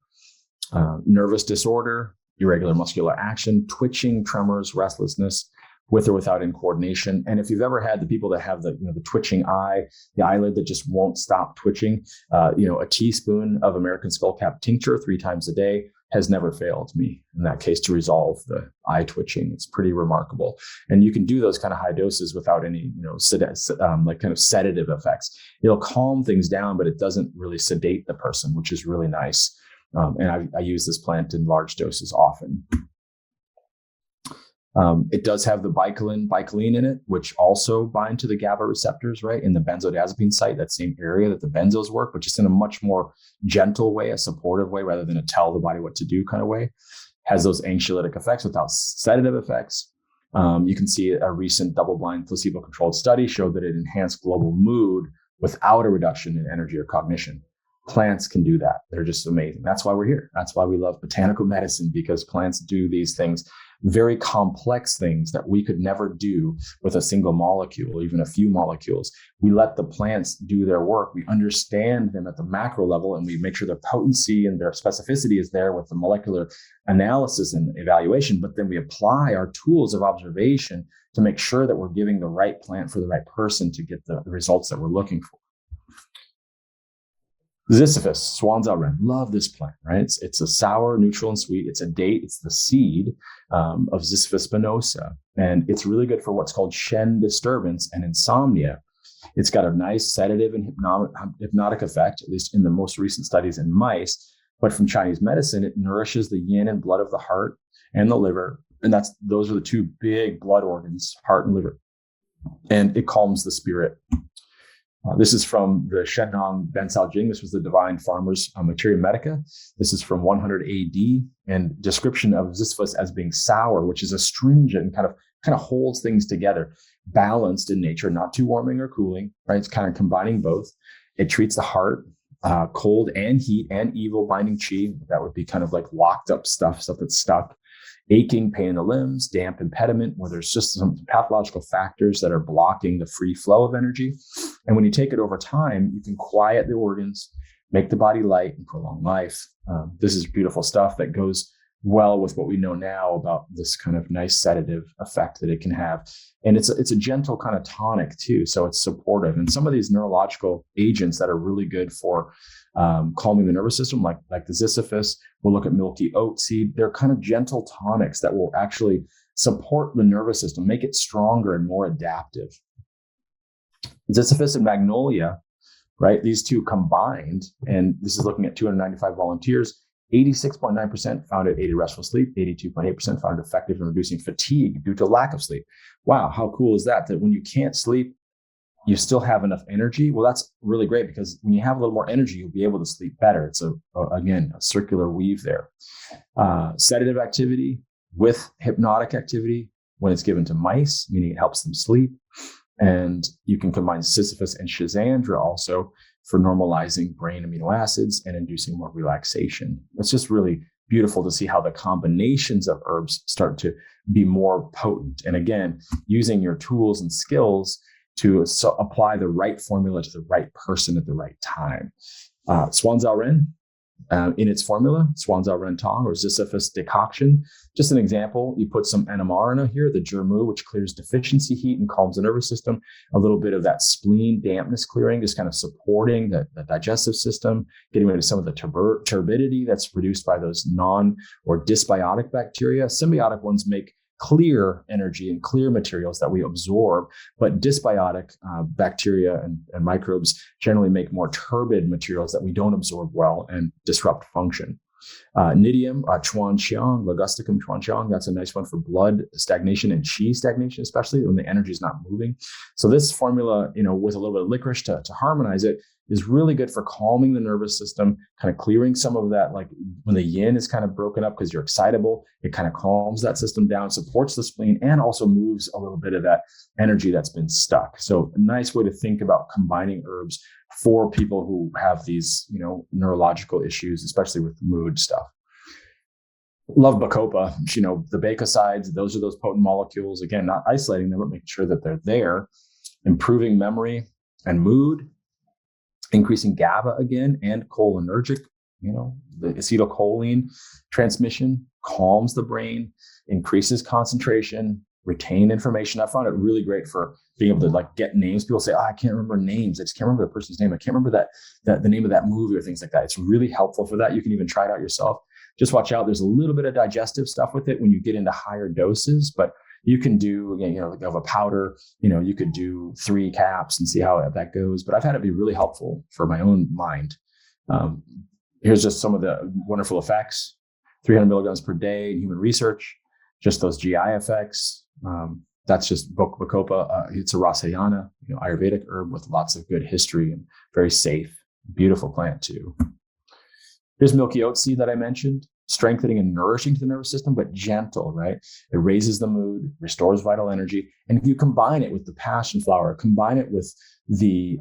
Speaker 1: nervous disorder, irregular muscular action, twitching, tremors, restlessness, with or without incoordination. And if you've ever had the people that have the twitching eye, the eyelid that just won't stop twitching, a teaspoon of American skullcap tincture 3 times a day has never failed me in that case to resolve the eye twitching. It's pretty remarkable. And you can do those kind of high doses without any, kind of sedative effects. It'll calm things down, but it doesn't really sedate the person, which is really nice. And I use this plant in large doses often. It does have the bicaline in it, which also bind to the GABA receptors, right? In the benzodiazepine site, that same area that the benzos work, but just in a much more gentle way, a supportive way, rather than a tell the body what to do kind of way. Has those anxiolytic effects without sedative effects. You can see a recent double-blind placebo-controlled study showed that it enhanced global mood without a reduction in energy or cognition. Plants can do that. They're just amazing. That's why we're here. That's why we love botanical medicine, because plants do these things, very complex things that we could never do with a single molecule, even a few molecules. We let the plants do their work. We understand them at the macro level, and we make sure their potency and their specificity is there with the molecular analysis and evaluation. But then we apply our tools of observation to make sure that we're giving the right plant for the right person to get the results that we're looking for. Ziziphus, Swan's-eye wren. Love this plant, right? It's a sour, neutral, and sweet. It's a date. It's the seed of Ziziphus spinosa. And it's really good for what's called Shen disturbance and insomnia. It's got a nice sedative and hypnotic effect, at least in the most recent studies in mice. But from Chinese medicine, it nourishes the yin and blood of the heart and the liver. And those are the two big blood organs, heart and liver. And it calms the spirit. This is from the Shennong Bancao Jing. This was the Divine Farmer's Materia Medica. This is from 100 AD, and description of Ziziphus as being sour, which is astringent and kind of holds things together, balanced in nature, not too warming or cooling, right? It's kind of combining both. It treats the heart, cold and heat and evil binding qi. That would be kind of like locked up stuff that's stuck. Aching, pain in the limbs, damp impediment, where there's just some pathological factors that are blocking the free flow of energy. And when you take it over time, you can quiet the organs, make the body light, and prolong life. This is beautiful stuff that goes well with what we know now about this kind of nice sedative effect that it can have. And it's a gentle kind of tonic too, so it's supportive. And some of these neurological agents that are really good for calming the nervous system, like the Ziziphus, we'll look at milky oat seed. They're kind of gentle tonics that will actually support the nervous system, make it stronger and more adaptive. Ziziphus and magnolia, right? These two combined, and this is looking at 295 volunteers, 86.9% found it aided restful sleep, 82.8% found it effective in reducing fatigue due to lack of sleep. Wow, how cool is that? That when you can't sleep, you still have enough energy. Well, that's really great, because when you have a little more energy, you'll be able to sleep better. It's again, a circular weave there. Sedative activity with hypnotic activity when it's given to mice, meaning it helps them sleep. And you can combine Ziziphus and Schizandra also for normalizing brain amino acids and inducing more relaxation. It's just really beautiful to see how the combinations of herbs start to be more potent. And again, using your tools and skills to apply the right formula to the right person at the right time. Swan's-eye wren, in its formula, Swan's-eye wren tong or Ziziphus decoction. Just an example, you put some NMR in here, the germu, which clears deficiency heat and calms the nervous system. A little bit of that spleen dampness clearing, just kind of supporting the digestive system, getting rid of some of the turbidity that's produced by those non or dysbiotic bacteria. Symbiotic ones make clear energy and clear materials that we absorb, but dysbiotic bacteria and microbes generally make more turbid materials that we don't absorb well and disrupt function. Nidium, chuanqiang, ligusticum chuanqiang, that's a nice one for blood stagnation and qi stagnation, especially when the energy is not moving. So this formula, with a little bit of licorice to harmonize it, is really good for calming the nervous system, kind of clearing some of that, like when the yin is kind of broken up because you're excitable, it kind of calms that system down, supports the spleen, and also moves a little bit of that energy that's been stuck. So a nice way to think about combining herbs for people who have these, neurological issues, especially with mood stuff. Love Bacopa, the bacosides, those are those potent molecules. Again, not isolating them, but making sure that they're there, improving memory and mood, increasing GABA again, and cholinergic, the acetylcholine transmission calms the brain, increases concentration, retain information. I found it really great for being able to get names. People say, I can't remember names. I just can't remember the person's name. I can't remember the name of that movie or things like that. It's really helpful for that. You can even try it out yourself. Just watch out. There's a little bit of digestive stuff with it when you get into higher doses, but you can do, of a powder, you could do 3 caps and see how that goes. But I've had it be really helpful for my own mind. Here's just some of the wonderful effects. 300 milligrams per day in human research, just those GI effects. That's just Bacopa. It's a Rasayana, Ayurvedic herb with lots of good history and very safe, beautiful plant too. Here's milky oat seed that I mentioned. strengthening and nourishing to the nervous system, but gentle, right? It raises the mood, restores vital energy. And if you combine it with the passion flower, combine it with the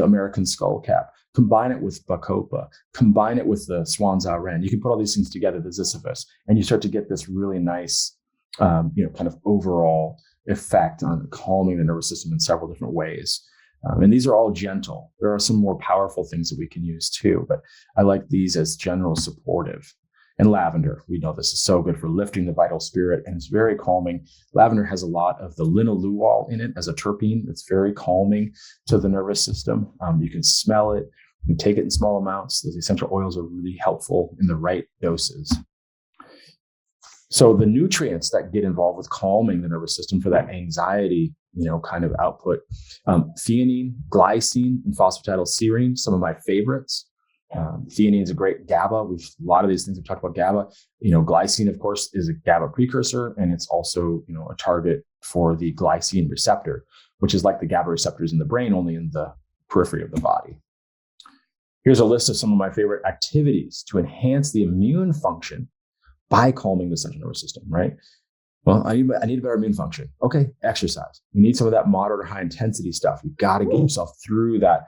Speaker 1: American skullcap, combine it with bacopa, combine it with the swan's-eye wren, you can put all these things together, the ziziphus, and you start to get this really nice, kind of overall effect on calming the nervous system in several different ways. And these are all gentle. There are some more powerful things that we can use too, but I like these as general supportive. And lavender, we know this is so good for lifting the vital spirit, and it's very calming. Lavender has a lot of the linalool in it as a terpene. It's very calming to the nervous system. You can smell it. You can take it in small amounts. Those essential oils are really helpful in the right doses. So the nutrients that get involved with calming the nervous system for that anxiety, kind of output, theanine, glycine, and phosphatidylserine, some of my favorites. Theanine is a great GABA. A lot of these things we've talked about GABA. Glycine, of course, is a GABA precursor, and it's also, a target for the glycine receptor, which is like the GABA receptors in the brain, only in the periphery of the body. Here's a list of some of my favorite activities to enhance the immune function by calming the central nervous system, right? Well, I need a better immune function. Okay, exercise. You need some of that moderate or high intensity stuff. You've got to get yourself through that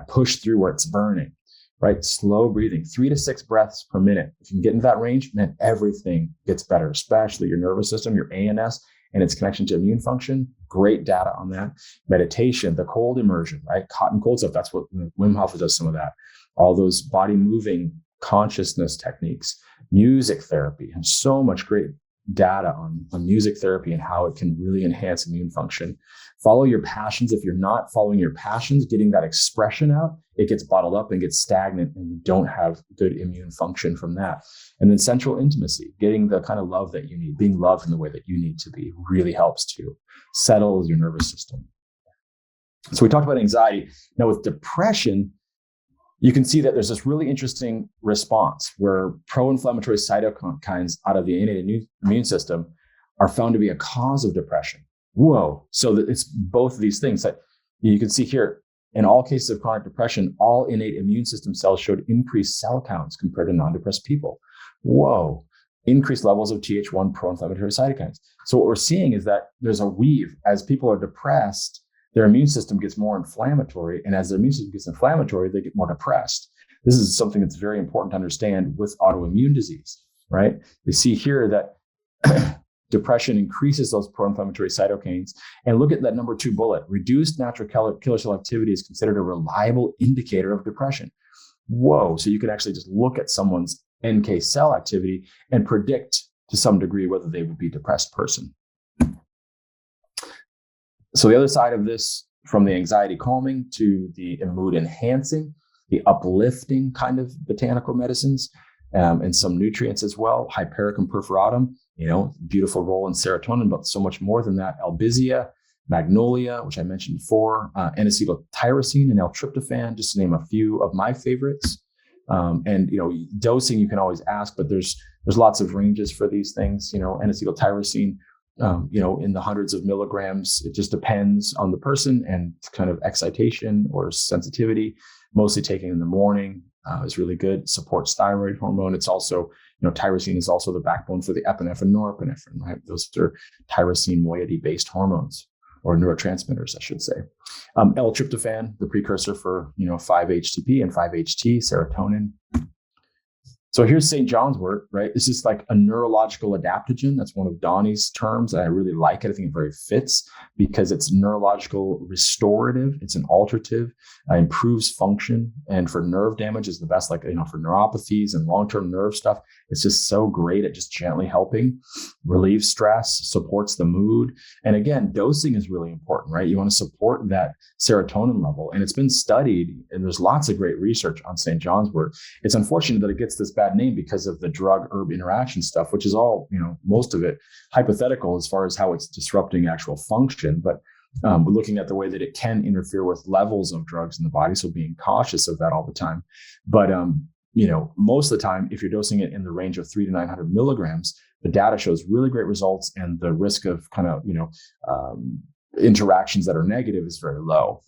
Speaker 1: push through where it's burning, right? Slow breathing, 3 to 6 breaths per minute. If you can get into that range, then everything gets better, especially your nervous system, your ANS, and its connection to immune function. Great data on that. Meditation, the cold immersion, right? Hot and cold stuff. That's what Wim Hof does some of that. All those body moving consciousness techniques, music therapy, and so much great data on music therapy and how it can really enhance immune function. Follow your passions. If you're not following your passions, getting that expression out, it gets bottled up and gets stagnant, and you don't have good immune function from that. And then central intimacy, getting the kind of love that you need, being loved in the way that you need to be, really helps to settle your nervous system. So we talked about anxiety. Now with depression, you can see that there's this really interesting response where pro-inflammatory cytokines out of the innate immune system are found to be a cause of depression. Whoa. So that it's both of these things that you can see here. In all cases of chronic depression, all innate immune system cells showed increased cell counts compared to non-depressed people. Whoa. Increased levels of Th1 pro-inflammatory cytokines. So what we're seeing is that there's a weave. As people are depressed, their immune system gets more inflammatory. And as their immune system gets inflammatory, they get more depressed. This is something that's very important to understand with autoimmune disease, right? You see here that depression increases those pro-inflammatory cytokines. And look at that number 2 bullet. Reduced natural killer cell activity is considered a reliable indicator of depression. Whoa. So you can actually just look at someone's NK cell activity and predict to some degree whether they would be a depressed person. So the other side of this, from the anxiety calming to the mood enhancing, the uplifting kind of botanical medicines, and some nutrients as well. Hypericum perforatum, beautiful role in serotonin, but so much more than that. Albizia, magnolia, which I mentioned before, N-acetyltyrosine and L-tryptophan, just to name a few of my favorites. And dosing you can always ask, but there's lots of ranges for these things. N-acetyltyrosine, in the hundreds of milligrams. It just depends on the person and kind of excitation or sensitivity. Mostly taken in the morning is really good. Supports thyroid hormone. It's also, tyrosine is also the backbone for the epinephrine, norepinephrine, right? Those are tyrosine moiety-based hormones, or neurotransmitters, I should say. L-tryptophan, the precursor for 5-HTP and 5-HT, serotonin. So here's St. John's wort, right? This is like a neurological adaptogen. That's one of Donnie's terms, and I really like it. I think it very fits because it's neurological restorative. It's an alterative, improves function, and for nerve damage is the best. Like for neuropathies and long-term nerve stuff, it's just so great at just gently helping, relieves stress, supports the mood, and again, dosing is really important, right? You want to support that serotonin level, and it's been studied, and there's lots of great research on St. John's wort. It's unfortunate that it gets this bad name because of the drug herb interaction stuff, which is all, most of it hypothetical as far as how it's disrupting actual function. But we're looking at the way that it can interfere with levels of drugs in the body. So being cautious of that all the time. But, most of the time, if you're dosing it in the range of 300 to 900 milligrams, the data shows really great results, and the risk of kind of, interactions that are negative is very low.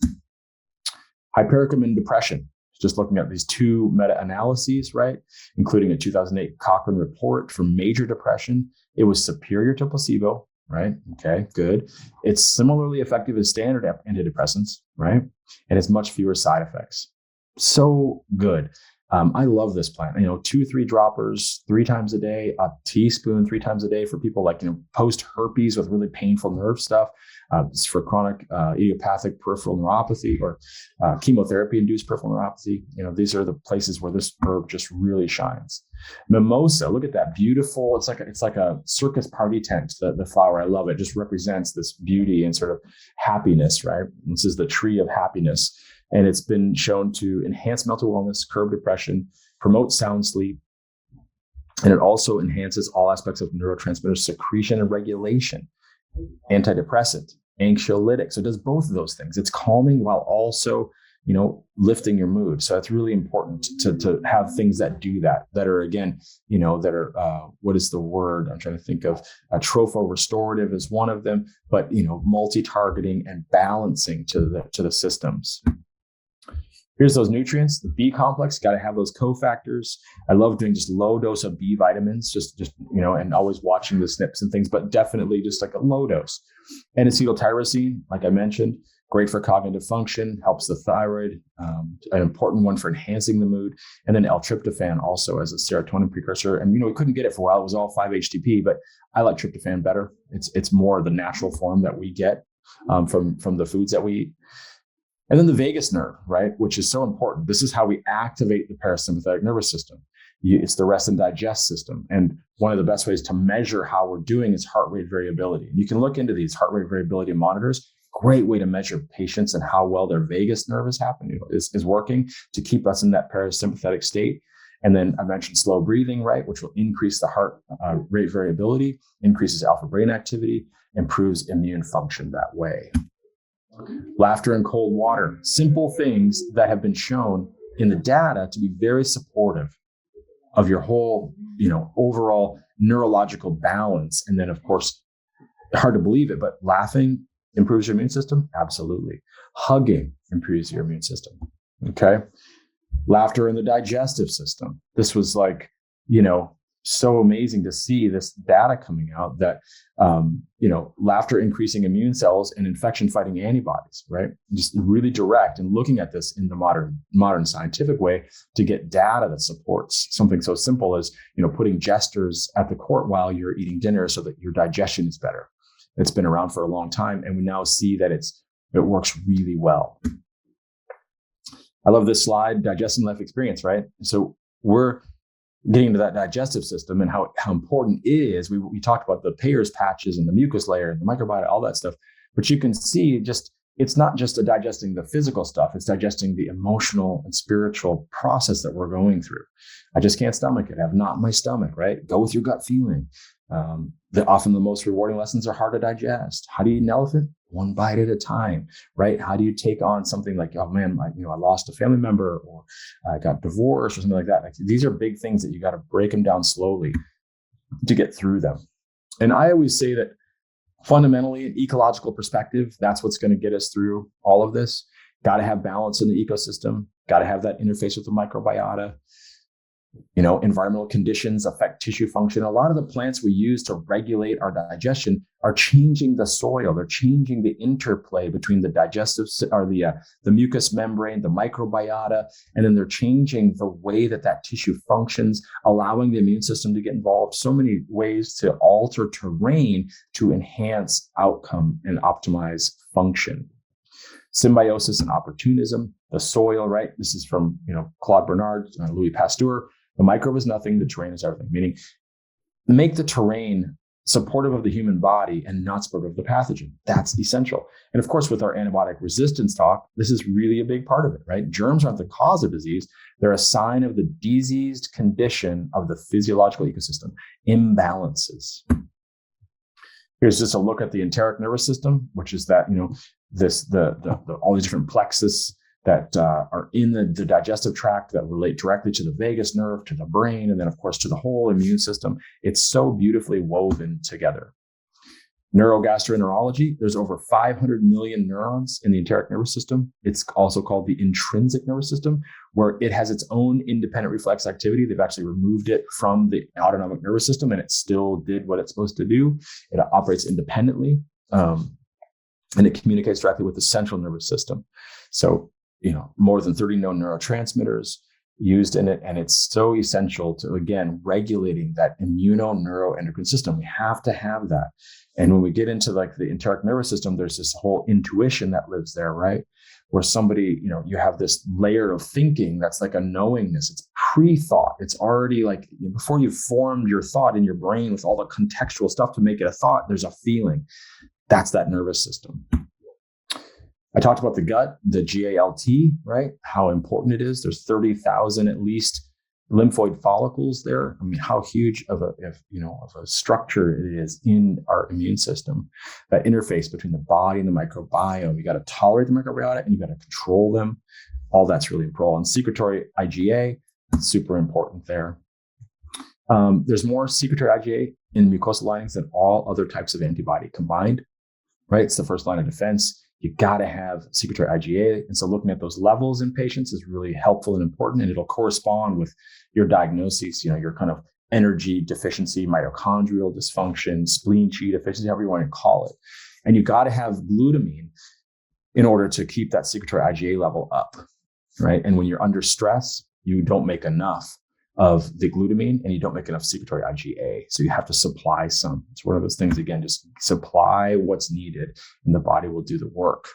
Speaker 1: Hypericum in depression. just looking at these two meta-analyses, right, including a 2008 Cochrane report for major depression. It was superior to placebo, right? Okay, good. It's similarly effective as standard antidepressants, right? And it's much fewer side effects. So good. I love this plant. 2-3 droppers 3 times a day, a teaspoon 3 times a day for people like post herpes with really painful nerve stuff. It's for chronic idiopathic peripheral neuropathy or chemotherapy induced peripheral neuropathy. These are the places where this herb just really shines. Mimosa, look at that, beautiful. It's like a circus party tent. The flower, I love it. Just represents this beauty and sort of happiness, right? This is the tree of happiness. And it's been shown to enhance mental wellness, curb depression, promote sound sleep. And it also enhances all aspects of neurotransmitter secretion and regulation, antidepressant, anxiolytic. So it does both of those things. It's calming while also, lifting your mood. So it's really important to have things that do that are, again, that are, what is the word I'm trying to think of? Tropho-restorative is one of them, but, multi-targeting and balancing to the systems. Here's those nutrients, the B complex, got to have those cofactors. I love doing just low dose of B vitamins, just and always watching the SNPs and things, but definitely just like a low dose. And acetyltyrosine, like I mentioned, great for cognitive function, helps the thyroid, an important one for enhancing the mood. And then L-tryptophan also as a serotonin precursor. And, we couldn't get it for a while. It was all 5-HTP, but I like tryptophan better. It's more the natural form that we get from the foods that we eat. And then the vagus nerve, right, which is so important. This is how we activate the parasympathetic nervous system. It's the rest and digest system. And one of the best ways to measure how we're doing is heart rate variability. And you can look into these heart rate variability monitors. Great way to measure patients and how well their vagus nerve is happening, is working to keep us in that parasympathetic state. And then I mentioned slow breathing, right, which will increase the heart rate variability, increases alpha brain activity, improves immune function that way. Laughter and cold water, simple things that have been shown in the data to be very supportive of your whole, overall neurological balance. And then, of course, hard to believe it, but laughing improves your immune system? Absolutely. Hugging improves your immune system. Okay. Laughter in the digestive system. This was so amazing to see this data coming out that, laughter increasing immune cells and infection fighting antibodies, right? Just really direct, and looking at this in the modern scientific way to get data that supports something so simple as, putting jesters at the court while you're eating dinner so that your digestion is better. It's been around for a long time, and we now see that it works really well. I love this slide, digesting life experience, right? So we're getting into that digestive system and how important it is. We talked about the Peyer's patches and the mucus layer and the microbiota, all that stuff. But you can see it's not just digesting the physical stuff, it's digesting the emotional and spiritual process that we're going through. I just can't stomach it. I have not in my stomach, right? Go with your gut feeling. Often the most rewarding lessons are hard to digest. How do you eat an elephant? One bite at a time, right? How do you take on something like, oh man, I lost a family member, or I got divorced, or something like that? These are big things that you got to break them down slowly to get through them. And I always say that fundamentally, an ecological perspective, that's what's going to get us through all of this. Got to have balance in the ecosystem. Got to have that interface with the microbiota. Environmental conditions affect tissue function. A lot of the plants we use to regulate our digestion are changing the soil. They're changing the interplay between the digestive or the mucous membrane, the microbiota, and then they're changing the way that tissue functions, allowing the immune system to get involved. So many ways to alter terrain to enhance outcome and optimize function. Symbiosis and opportunism, the soil, right? This is from Claude Bernard, Louis Pasteur. The microbe is nothing, the terrain is everything. Meaning, make the terrain supportive of the human body and not supportive of the pathogen. That's essential. And of course, with our antibiotic resistance talk, this is really a big part of it, right? Germs aren't the cause of disease. They're a sign of the diseased condition of the physiological ecosystem, imbalances. Here's just a look at the enteric nervous system, which is that, all these different plexus that are in the digestive tract that relate directly to the vagus nerve, to the brain, and then of course to the whole immune system. It's so beautifully woven together. Neurogastroenterology, there's over 500 million neurons in the enteric nervous system. It's also called the intrinsic nervous system, where it has its own independent reflex activity. They've actually removed it from the autonomic nervous system, and it still did what it's supposed to do. It operates independently, and it communicates directly with the central nervous system. So, more than 30 known neurotransmitters used in it, and it's so essential to, again, regulating that immuno-neuroendocrine system. We have to have that. And when we get into like the enteric nervous system, there's this whole intuition that lives there, right? Where somebody, you have this layer of thinking that's like a knowingness. It's pre-thought. It's already like before you've formed your thought in your brain with all the contextual stuff to make it a thought, there's a feeling. That's that nervous system. I talked about the gut, the GALT, right? How important it is. There's 30,000 at least lymphoid follicles there. I mean, how huge of a structure it is in our immune system. That interface between the body and the microbiome. You got to tolerate the microbiota and you got to control them. All that's really important. And secretory IgA, super important there. There's more secretory IgA in mucosal linings than all other types of antibody combined, right? It's the first line of defense. You got to have secretory IgA. And so looking at those levels in patients is really helpful and important, and it'll correspond with your diagnoses, your kind of energy deficiency, mitochondrial dysfunction, spleen qi deficiency, however you want to call it. And you got to have glutamine in order to keep that secretory IgA level up, right? And when you're under stress, you don't make enough of the glutamine and you don't make enough secretory IgA. So you have to supply some. It's one of those things, again, just supply what's needed and the body will do the work.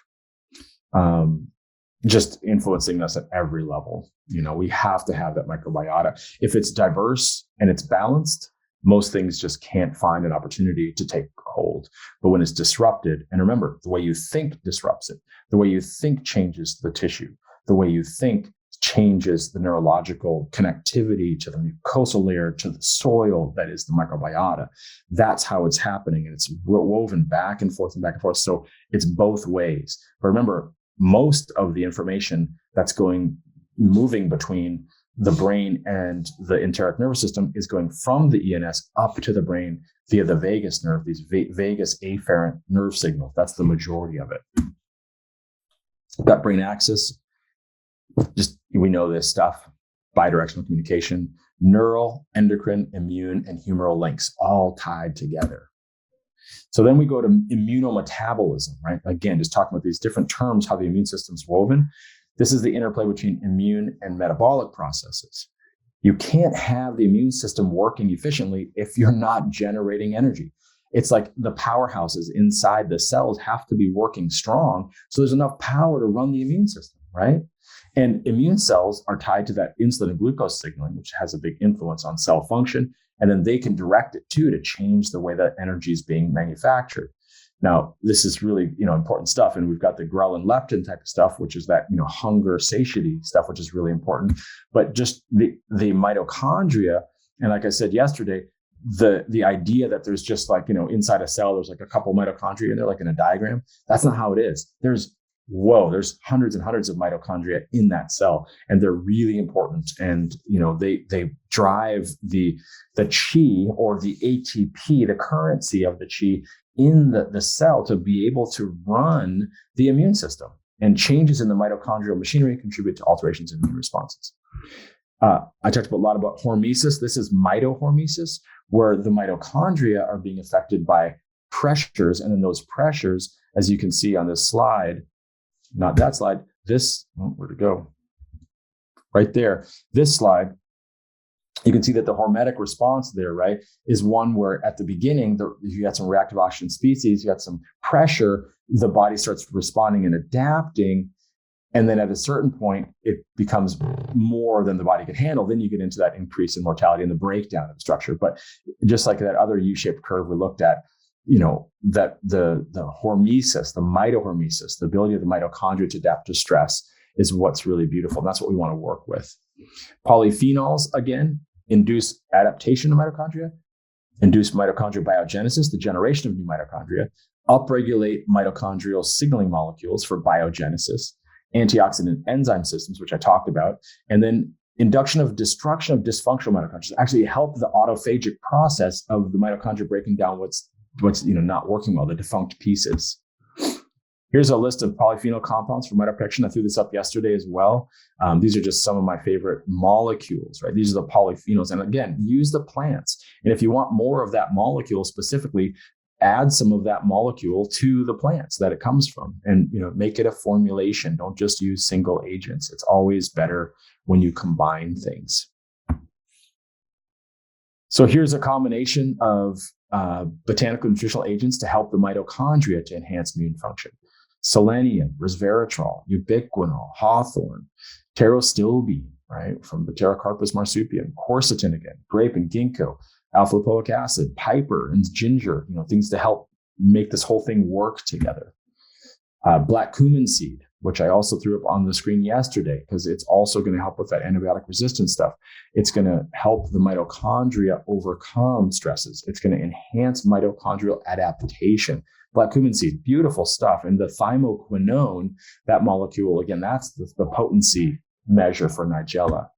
Speaker 1: Just influencing us at every level. We have to have that microbiota. If it's diverse and it's balanced, most things just can't find an opportunity to take hold. But when it's disrupted, and remember, the way you think disrupts it, the way you think changes the tissue, the way you think changes the neurological connectivity to the mucosal layer, to the soil that is the microbiota. That's how it's happening. And it's woven back and forth and back and forth. So it's both ways. But remember, most of the information that's moving between the brain and the enteric nervous system is going from the ENS up to the brain via the vagus nerve, these vagus afferent nerve signals. That's the majority of it. Gut-brain axis. We know this stuff, bidirectional communication, neural, endocrine, immune, and humoral links all tied together. So then we go to immunometabolism, right? Again, just talking about these different terms, how the immune system's woven. This is the interplay between immune and metabolic processes. You can't have the immune system working efficiently if you're not generating energy. It's like the powerhouses inside the cells have to be working strong so there's enough power to run the immune system, right? And immune cells are tied to that insulin and glucose signaling, which has a big influence on cell function. And then they can direct it too to change the way that energy is being manufactured. Now, this is really, important stuff. And we've got the ghrelin leptin type of stuff, which is that, hunger satiety stuff, which is really important. But just the mitochondria, and like I said yesterday, the idea that there's just like, inside a cell, there's like a couple mitochondria in there, like in a diagram. That's not how it is. There's hundreds and hundreds of mitochondria in that cell, and they're really important. And, they drive the chi or the ATP, the currency of the chi in the cell to be able to run the immune system. And changes in the mitochondrial machinery contribute to alterations in immune responses. I talked a lot about hormesis. This is mitohormesis, where the mitochondria are being affected by pressures. And then those pressures, as you can see on this slide, not that slide, where'd it go? Right there, this slide, you can see that the hormetic response there, right, is one where at the beginning, you got some reactive oxygen species, you got some pressure, the body starts responding and adapting. And then at a certain point, it becomes more than the body can handle. Then you get into that increase in mortality and the breakdown of the structure. But just like that other U-shaped curve we looked at, that the hormesis, the mitohormesis, the ability of the mitochondria to adapt to stress is what's really beautiful. And that's what we want to work with. Polyphenols, again, induce adaptation of mitochondria, induce mitochondrial biogenesis, the generation of new mitochondria, upregulate mitochondrial signaling molecules for biogenesis, antioxidant enzyme systems, which I talked about, and then induction of destruction of dysfunctional mitochondria, actually help the autophagic process of the mitochondria breaking down what's what's not working well, the defunct pieces. Here's a list of polyphenol compounds for mitoprotection. I threw this up yesterday as well. These are just some of my favorite molecules, right? These are the polyphenols. And again, use the plants. And if you want more of that molecule specifically, add some of that molecule to the plants that it comes from, and make it a formulation. Don't just use single agents. It's always better when you combine things. So here's a combination of botanical nutritional agents to help the mitochondria to enhance immune function. Selenium, resveratrol, ubiquinol, hawthorn, pterostilbene, right, from the Pterocarpus marsupium, quercetin again, grape and ginkgo, alpha-lipoic acid, piper and ginger, things to help make this whole thing work together. Black cumin seed, which I also threw up on the screen yesterday, because it's also going to help with that antibiotic resistance stuff. It's going to help the mitochondria overcome stresses. It's going to enhance mitochondrial adaptation. Black cumin seed, beautiful stuff. And the thymoquinone, that molecule, again, that's the potency measure for Nigella.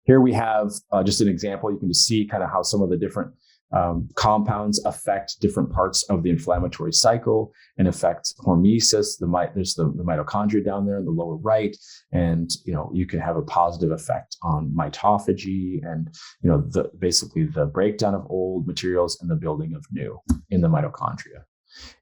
Speaker 1: Here we have just an example. You can just see kind of how some of the different compounds affect different parts of the inflammatory cycle and affect hormesis. There's the mitochondria down there in the lower right, and you can have a positive effect on mitophagy and basically the breakdown of old materials and the building of new in the mitochondria.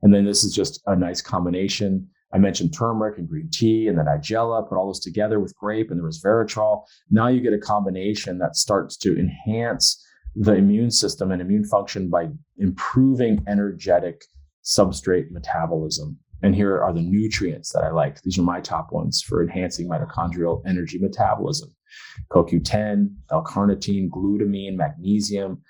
Speaker 1: And then this is just a nice combination. I mentioned turmeric and green tea and the Nigella, put all those together with grape and the resveratrol. Now you get a combination that starts to enhance the immune system and immune function by improving energetic substrate metabolism. And here are the nutrients that I like. These are my top ones for enhancing mitochondrial energy metabolism. CoQ10, L-carnitine, glutamine, magnesium,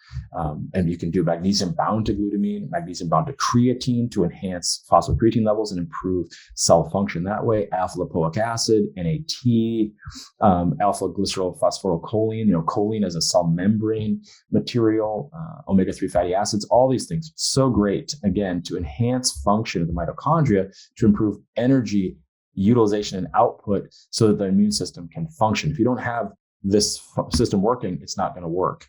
Speaker 1: and you can do magnesium bound to glutamine, magnesium bound to creatine to enhance phosphocreatine levels and improve cell function that way. Alpha-lipoic acid, NAT, alpha-glycerol phosphorylcholine, choline as a cell membrane material, omega-3 fatty acids, all these things. So great, again, to enhance function of the mitochondria, to improve energy utilization and output so that the immune system can function. If you don't have this system working, it's not going to work.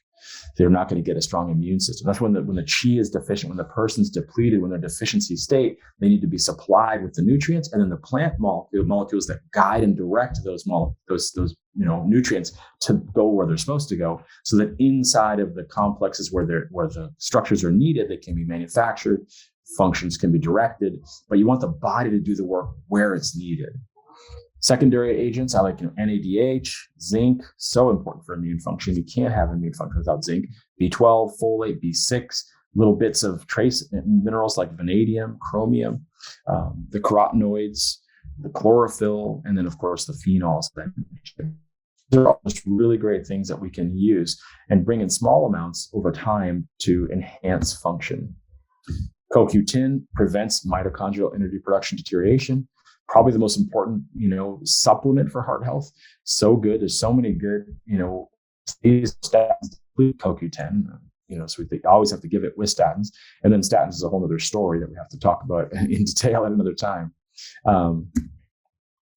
Speaker 1: They're not going to get a strong immune system. That's when the chi is deficient, when the person's depleted, when they're deficiency state, they need to be supplied with the nutrients, and then the plant molecules that guide and direct those nutrients to go where they're supposed to go, so that inside of the complexes where the structures are needed, they can be manufactured, functions can be directed, but you want the body to do the work where it's needed. Secondary agents, I like NADH, zinc, so important for immune function. You can't have immune function without zinc. B12, folate, B6, little bits of trace minerals like vanadium, chromium, the carotenoids, the chlorophyll, and then of course the phenols that I mentioned. They're all just really great things that we can use and bring in small amounts over time to enhance function. CoQ10 prevents mitochondrial energy production deterioration. Probably the most important, supplement for heart health. So good. There's so many good, statins include CoQ10. So we always have to give it with statins. And then statins is a whole other story that we have to talk about in detail at another time.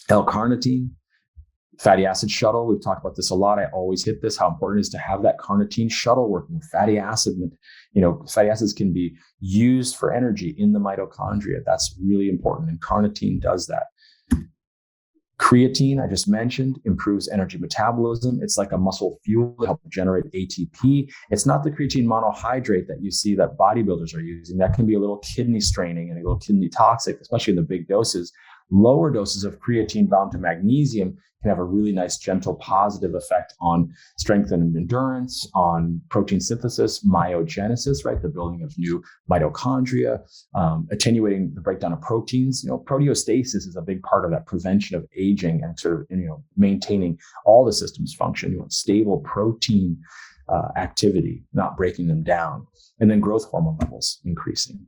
Speaker 1: L-carnitine, fatty acid shuttle. We've talked about this a lot. I always hit this, how important it is to have that carnitine shuttle working. Fatty acids can be used for energy in the mitochondria. That's really important. And carnitine does that. Creatine, I just mentioned, improves energy metabolism. It's like a muscle fuel to help generate ATP. It's not the creatine monohydrate that you see that bodybuilders are using. That can be a little kidney straining and a little kidney toxic, especially in the big doses. Lower doses of creatine bound to magnesium can have a really nice, gentle, positive effect on strength and endurance, on protein synthesis, myogenesis, right? The building of new mitochondria, attenuating the breakdown of proteins. Proteostasis is a big part of that prevention of aging and sort of, maintaining all the systems function. You want stable protein activity, not breaking them down. And then growth hormone levels increasing.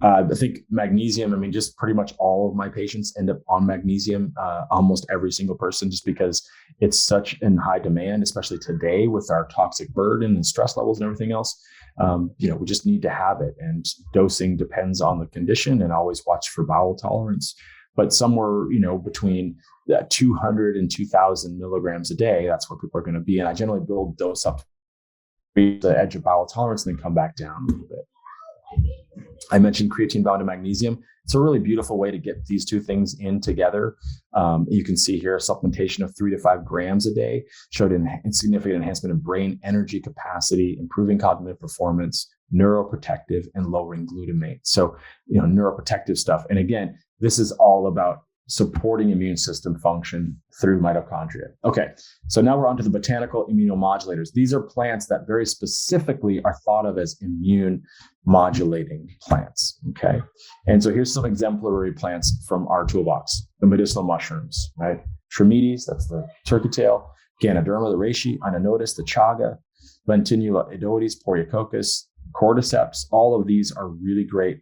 Speaker 1: I think magnesium, just pretty much all of my patients end up on magnesium, almost every single person, just because it's such in high demand, especially today with our toxic burden and stress levels and everything else. We just need to have it, and dosing depends on the condition, and always watch for bowel tolerance. But somewhere, between 200 and 2,000 milligrams a day, that's where people are going to be. And I generally build dose up to the edge of bowel tolerance and then come back down a little bit. I mentioned creatine bound to magnesium. It's a really beautiful way to get these two things in together. You can see here a supplementation of 3 to 5 grams a day showed significant enhancement of brain energy capacity, improving cognitive performance, neuroprotective, and lowering glutamate. So, neuroprotective stuff. And again, this is all about supporting immune system function through mitochondria. Okay, so now we're on to the botanical immunomodulators. These are plants that very specifically are thought of as immune modulating plants. Okay, and so here's some exemplary plants from our toolbox: the medicinal mushrooms, right? Trametes, that's the turkey tail; Ganoderma, the reishi; Inonotus, the chaga; Lentinula edodes, Poriococcus, cordyceps. All of these are really great.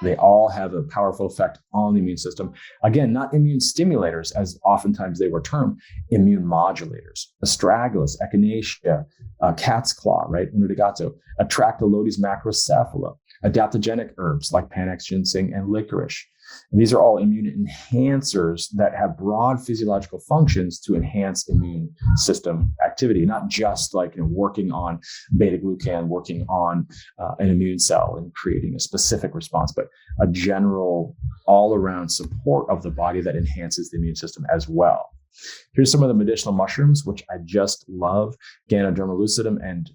Speaker 1: They all have a powerful effect on the immune system. Again, not immune stimulators, as oftentimes they were termed, immune modulators. Astragalus, Echinacea, cat's claw, right? Unudegato, Atractylodes macrocephala, adaptogenic herbs like Panax, ginseng, and licorice. And these are all immune enhancers that have broad physiological functions to enhance immune system activity, not just like working on beta glucan, working on an immune cell and creating a specific response, but a general all-around support of the body that enhances the immune system as well. Here's some of the medicinal mushrooms, which I just love: Ganoderma lucidum and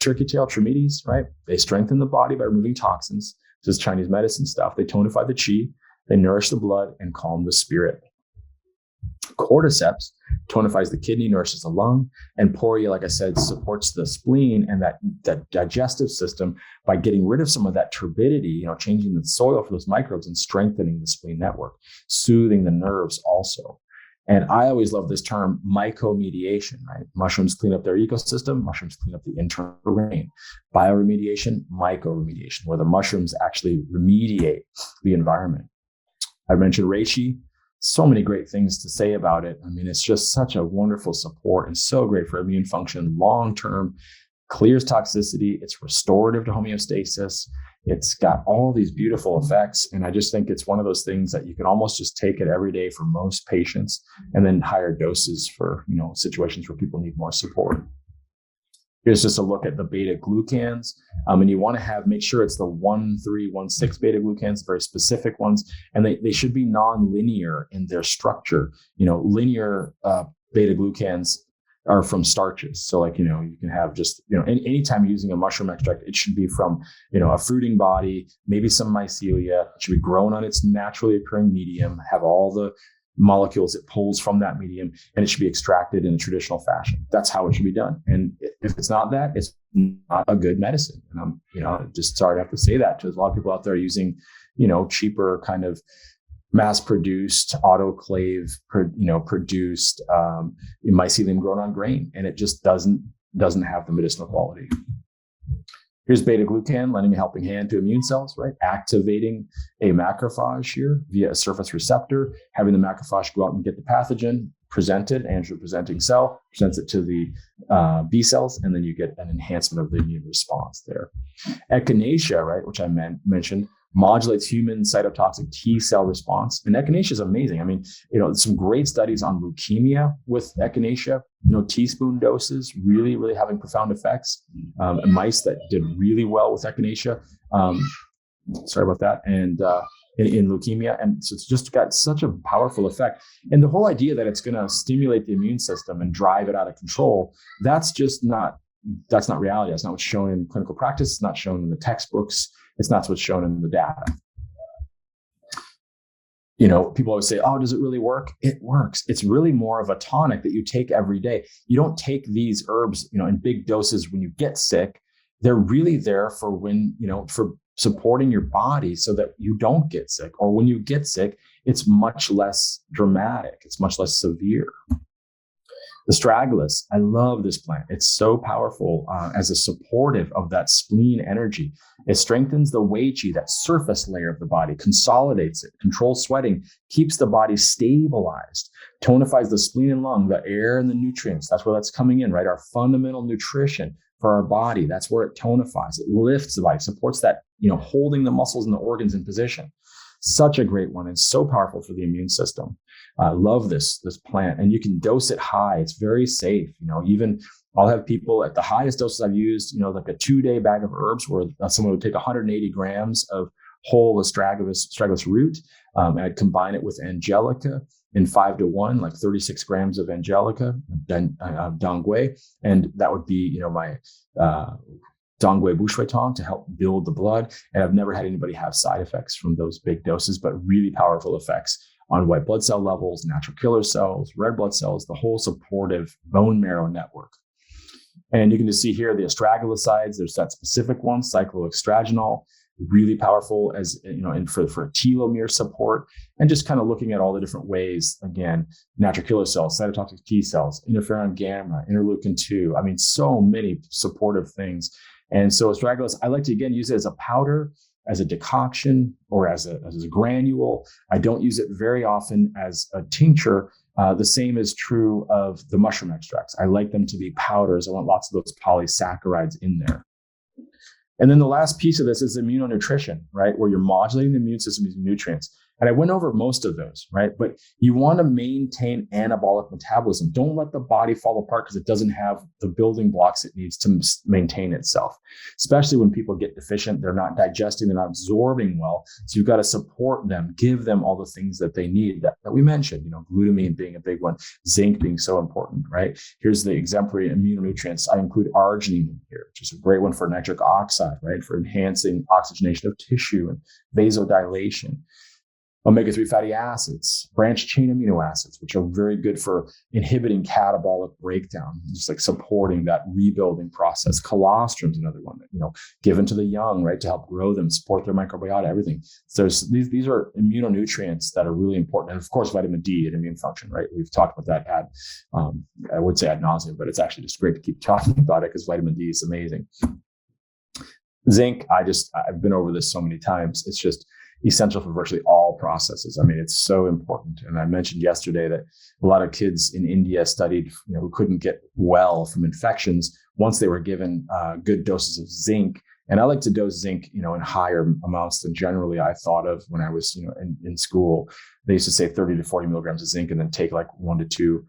Speaker 1: turkey tail trametes, right? They strengthen the body by removing toxins. This is Chinese medicine stuff. They tonify the qi, they nourish the blood, and calm the spirit. Cordyceps tonifies the kidney, nourishes the lung, and Poria, like I said, supports the spleen and that digestive system by getting rid of some of that turbidity, changing the soil for those microbes and strengthening the spleen network, soothing the nerves also. And I always love this term, mycomediation, right? Mushrooms clean up their ecosystem. Mushrooms clean up the internal terrain. Bioremediation, mycoremediation, where the mushrooms actually remediate the environment. I mentioned reishi. So many great things to say about it. I mean, it's just such a wonderful support and so great for immune function long-term, clears toxicity. It's restorative to homeostasis. It's got all these beautiful effects. And I just think it's one of those things that you can almost just take it every day for most patients, and then higher doses for, situations where people need more support. Here's just a look at the beta glucans. And you want to make sure it's the 1,3,1,6 beta glucans, very specific ones. And they should be non-linear in their structure. Linear beta glucans are from starches. So you can have just, anytime you're using a mushroom extract, it should be from, a fruiting body, maybe some mycelia. It should be grown on its naturally occurring medium, have all the molecules it pulls from that medium, and it should be extracted in a traditional fashion. That's how it should be done. And if it's not that, it's not a good medicine. And I'm, just sorry to have to say that to a lot of people out there using, cheaper kind of mass-produced, autoclave, produced mycelium grown on grain, and it just doesn't have the medicinal quality. Here's beta glucan, lending a helping hand to immune cells, right? Activating a macrophage here via a surface receptor, having the macrophage go out and get the pathogen, presented, angiopresenting cell, presents it to the B cells, and then you get an enhancement of the immune response there. Echinacea, right, which I mentioned, modulates human cytotoxic T cell response. And echinacea is amazing. I mean, some great studies on leukemia with echinacea, teaspoon doses, really, really having profound effects. Mice that did really well with echinacea. Sorry about that. And in leukemia. And so it's just got such a powerful effect. And the whole idea that it's going to stimulate the immune system and drive it out of control, that's not reality. That's not what's shown in clinical practice. It's not shown in the textbooks. It's not what's shown in the data. People always say, oh, does it really work? It works. It's really more of a tonic that you take every day. You don't take these herbs, in big doses when you get sick. They're really there for when, for supporting your body so that you don't get sick. Or when you get sick, it's much less dramatic. It's much less severe. Astragalus, I love this plant. It's so powerful as a supportive of that spleen energy. It strengthens the wei qi, that surface layer of the body, consolidates it, controls sweating, keeps the body stabilized, tonifies the spleen and lung, the air and the nutrients. That's where that's coming in, right? Our fundamental nutrition for our body. That's where it tonifies. It lifts the body, supports that, holding the muscles and the organs in position. Such a great one and so powerful for the immune system. I love this plant, and you can dose it high. It's very safe. Even I'll have people at the highest doses I've used, like a 2-day bag of herbs where someone would take 180 grams of whole astragalus root. And I'd combine it with angelica in 5-to-1, like 36 grams of angelica, then dongui, and that would be, my dongui bouche tong to help build the blood. And I've never had anybody have side effects from those big doses, but really powerful effects on white blood cell levels, natural killer cells, red blood cells, the whole supportive bone marrow network. And you can just see here the astragalosides. There's that specific one, cycloextragenol, really powerful as and for telomere support, and just kind of looking at all the different ways. Again, natural killer cells, cytotoxic T cells, interferon gamma, interleukin 2. I mean, so many supportive things. And so astragalus, I like to again use it as a powder, as a decoction, or as a granule. I don't use it very often as a tincture. The same is true of the mushroom extracts. I like them to be powders. I want lots of those polysaccharides in there. And then the last piece of this is immunonutrition, right? Where you're modulating the immune system using nutrients. And I went over most of those, right? But you want to maintain anabolic metabolism. Don't let the body fall apart because it doesn't have the building blocks it needs to maintain itself, especially when people get deficient. They're not digesting, they're not absorbing well. So you've got to support them, give them all the things that they need that we mentioned, glutamine being a big one, zinc being so important, right? Here's the exemplary immunonutrients. I include arginine in here, which is a great one for nitric oxide, right? For enhancing oxygenation of tissue and vasodilation. Omega-3 fatty acids, branched chain amino acids, which are very good for inhibiting catabolic breakdown, just like supporting that rebuilding process. Colostrum is another one that, given to the young, right, to help grow them, support their microbiota, everything. So these are immunonutrients that are really important. And of course, vitamin D and immune function, right? We've talked about that I would say ad nauseum, but it's actually just great to keep talking about it because vitamin D is amazing. Zinc, I've been over this so many times. It's just essential for virtually all processes. I mean, it's so important. And I mentioned yesterday that a lot of kids in India studied, who couldn't get well from infections once they were given good doses of zinc. And I like to dose zinc, in higher amounts than generally I thought of when I was, in school. They used to say 30 to 40 milligrams of zinc and then take like 1 to 2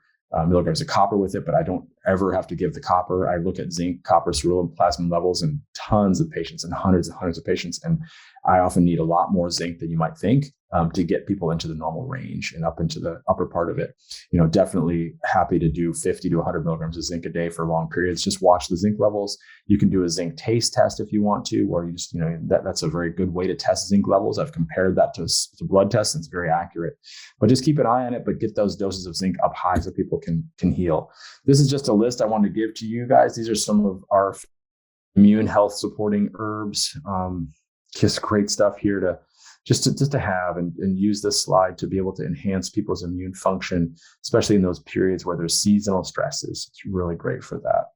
Speaker 1: milligrams of copper with it, but I don't ever have to give the copper. I look at zinc, copper, cerulean plasmin levels in tons of patients and hundreds of patients. And I often need a lot more zinc than you might think to get people into the normal range and up into the upper part of it. Definitely happy to do 50 to 100 milligrams of zinc a day for long periods. Just watch the zinc levels. You can do a zinc taste test if you want to, where you just, that's a very good way to test zinc levels. I've compared that to blood tests and it's very accurate. But just keep an eye on it, but get those doses of zinc up high so people can heal. This is just a list I wanted to give to you guys. These are some of our immune health supporting herbs. Just great stuff here to just to have and use this slide to be able to enhance people's immune function, especially in those periods where there's seasonal stresses. It's really great for that.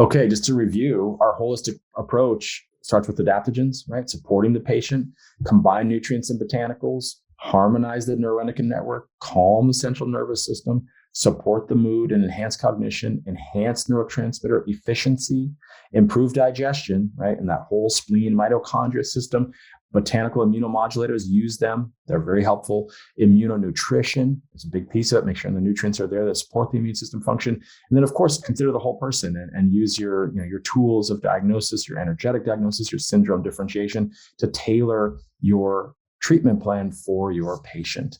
Speaker 1: Okay, just to review, our holistic approach starts with adaptogens, right? Supporting the patient, combine nutrients and botanicals, harmonize the neuroendocrine network, calm the central nervous system, support the mood and enhance cognition, enhance neurotransmitter efficiency, improve digestion, right? And that whole spleen mitochondria system. Botanical immunomodulators, use them. They're very helpful. Immunonutrition is a big piece of it. Make sure the nutrients are there that support the immune system function. And then, of course, consider the whole person and use your tools of diagnosis, your energetic diagnosis, your syndrome differentiation to tailor your treatment plan for your patient.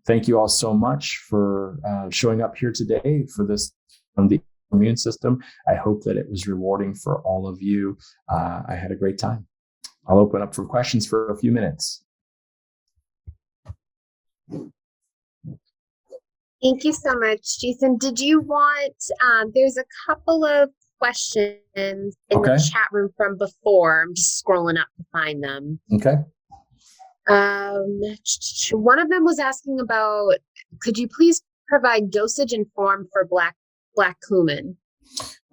Speaker 1: Thank you all so much for showing up here today for this on the immune system. I hope that it was rewarding for all of you. I had a great time. I'll open up for questions for a few minutes.
Speaker 2: Thank you so much, Jason. Did you want, there's a couple of questions in the chat room from before. I'm just scrolling up to find them.
Speaker 1: Okay.
Speaker 2: One of them was asking about, could you please provide dosage and form for black cumin?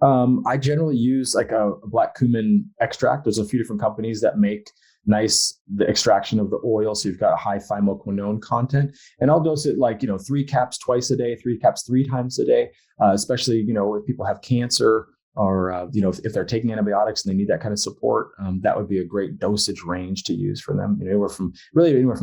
Speaker 1: I generally use like a black cumin extract. There's a few different companies that make the extraction of the oil. So you've got a high thymoquinone content, and I'll dose it like, 3 caps twice a day, 3 caps 3 times a day, especially, if people have cancer or, if they're taking antibiotics and they need that kind of support, that would be a great dosage range to use for them. Anywhere from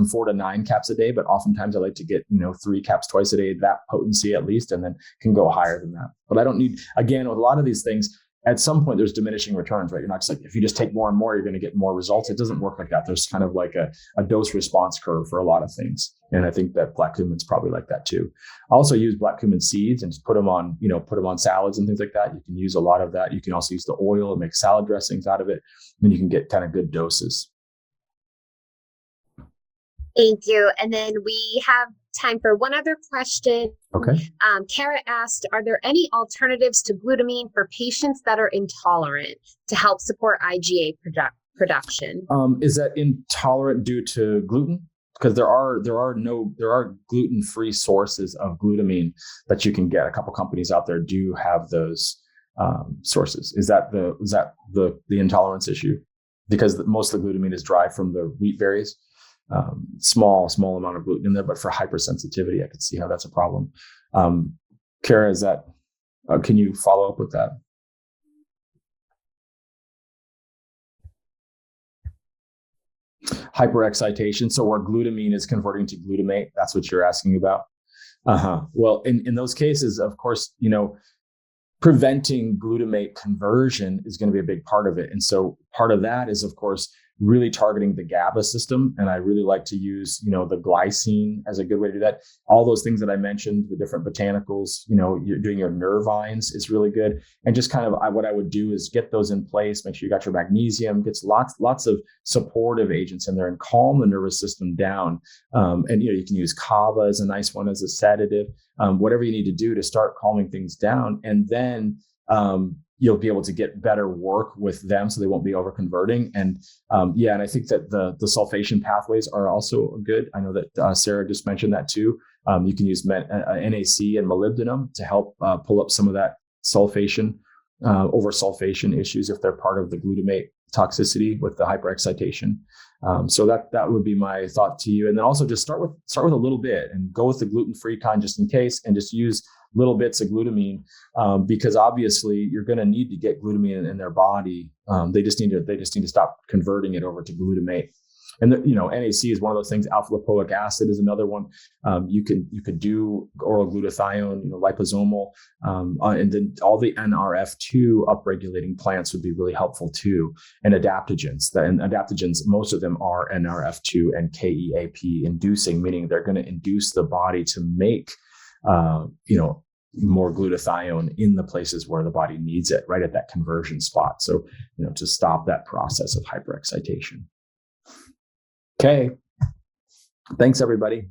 Speaker 1: 4 to 9 caps a day, but oftentimes I like to get, 3 caps twice a day, that potency at least, and then can go higher than that. But I don't need, again, with a lot of these things, at some point there's diminishing returns, right? You're not just like, if you just take more and more, you're going to get more results. It doesn't work like that. There's kind of like a dose response curve for a lot of things. And I think that black cumin's probably like that too. I also use black cumin seeds and just put them on salads and things like that. You can use a lot of that. You can also use the oil and make salad dressings out of it. And you can get kind of good doses.
Speaker 2: Thank you. And then we have time for one other question.
Speaker 1: Okay.
Speaker 2: Kara asked, are there any alternatives to glutamine for patients that are intolerant to help support IgA production?
Speaker 1: Is that intolerant due to gluten? Because there are gluten-free sources of glutamine that you can get. A couple companies out there do have those sources. Is that the intolerance issue? Because most of the glutamine is derived from the wheat berries. Small amount of gluten in there, but for hypersensitivity, I could see how that's a problem. Kara, is that? Can you follow up with that? Hyperexcitation. So where glutamine is converting to glutamate, that's what you're asking about. Well, in those cases, of course, preventing glutamate conversion is going to be a big part of it. And so part of that is, of course, really targeting the GABA system. And I really like to use, the glycine as a good way to do that. All those things that I mentioned, the different botanicals, you're doing your nervines is really good. And just kind of what I would do is get those in place, make sure you got your magnesium, gets lots of supportive agents in there and calm the nervous system down. And, you can use kava as a nice one as a sedative, whatever you need to do to start calming things down. And then, you'll be able to get better work with them so they won't be overconverting. And and I think that the sulfation pathways are also good. I know that Sarah just mentioned that too. You can use NAC and molybdenum to help pull up some of that sulfation, oversulfation issues if they're part of the glutamate toxicity with the hyperexcitation. So that would be my thought to you. And then also just start with a little bit and go with the gluten-free kind just in case, and just use little bits of glutamine, because obviously you're going to need to get glutamine in their body. They just need to stop converting it over to glutamate. And NAC is one of those things. Alpha lipoic acid is another one. You could do oral glutathione, liposomal, and then all the NRF2 upregulating plants would be really helpful too. And adaptogens. And adaptogens, most of them are NRF2 and KEAP inducing, meaning they're going to induce the body to make more glutathione in the places where the body needs it, right at that conversion spot. So, to stop that process of hyperexcitation. Okay. Thanks, everybody.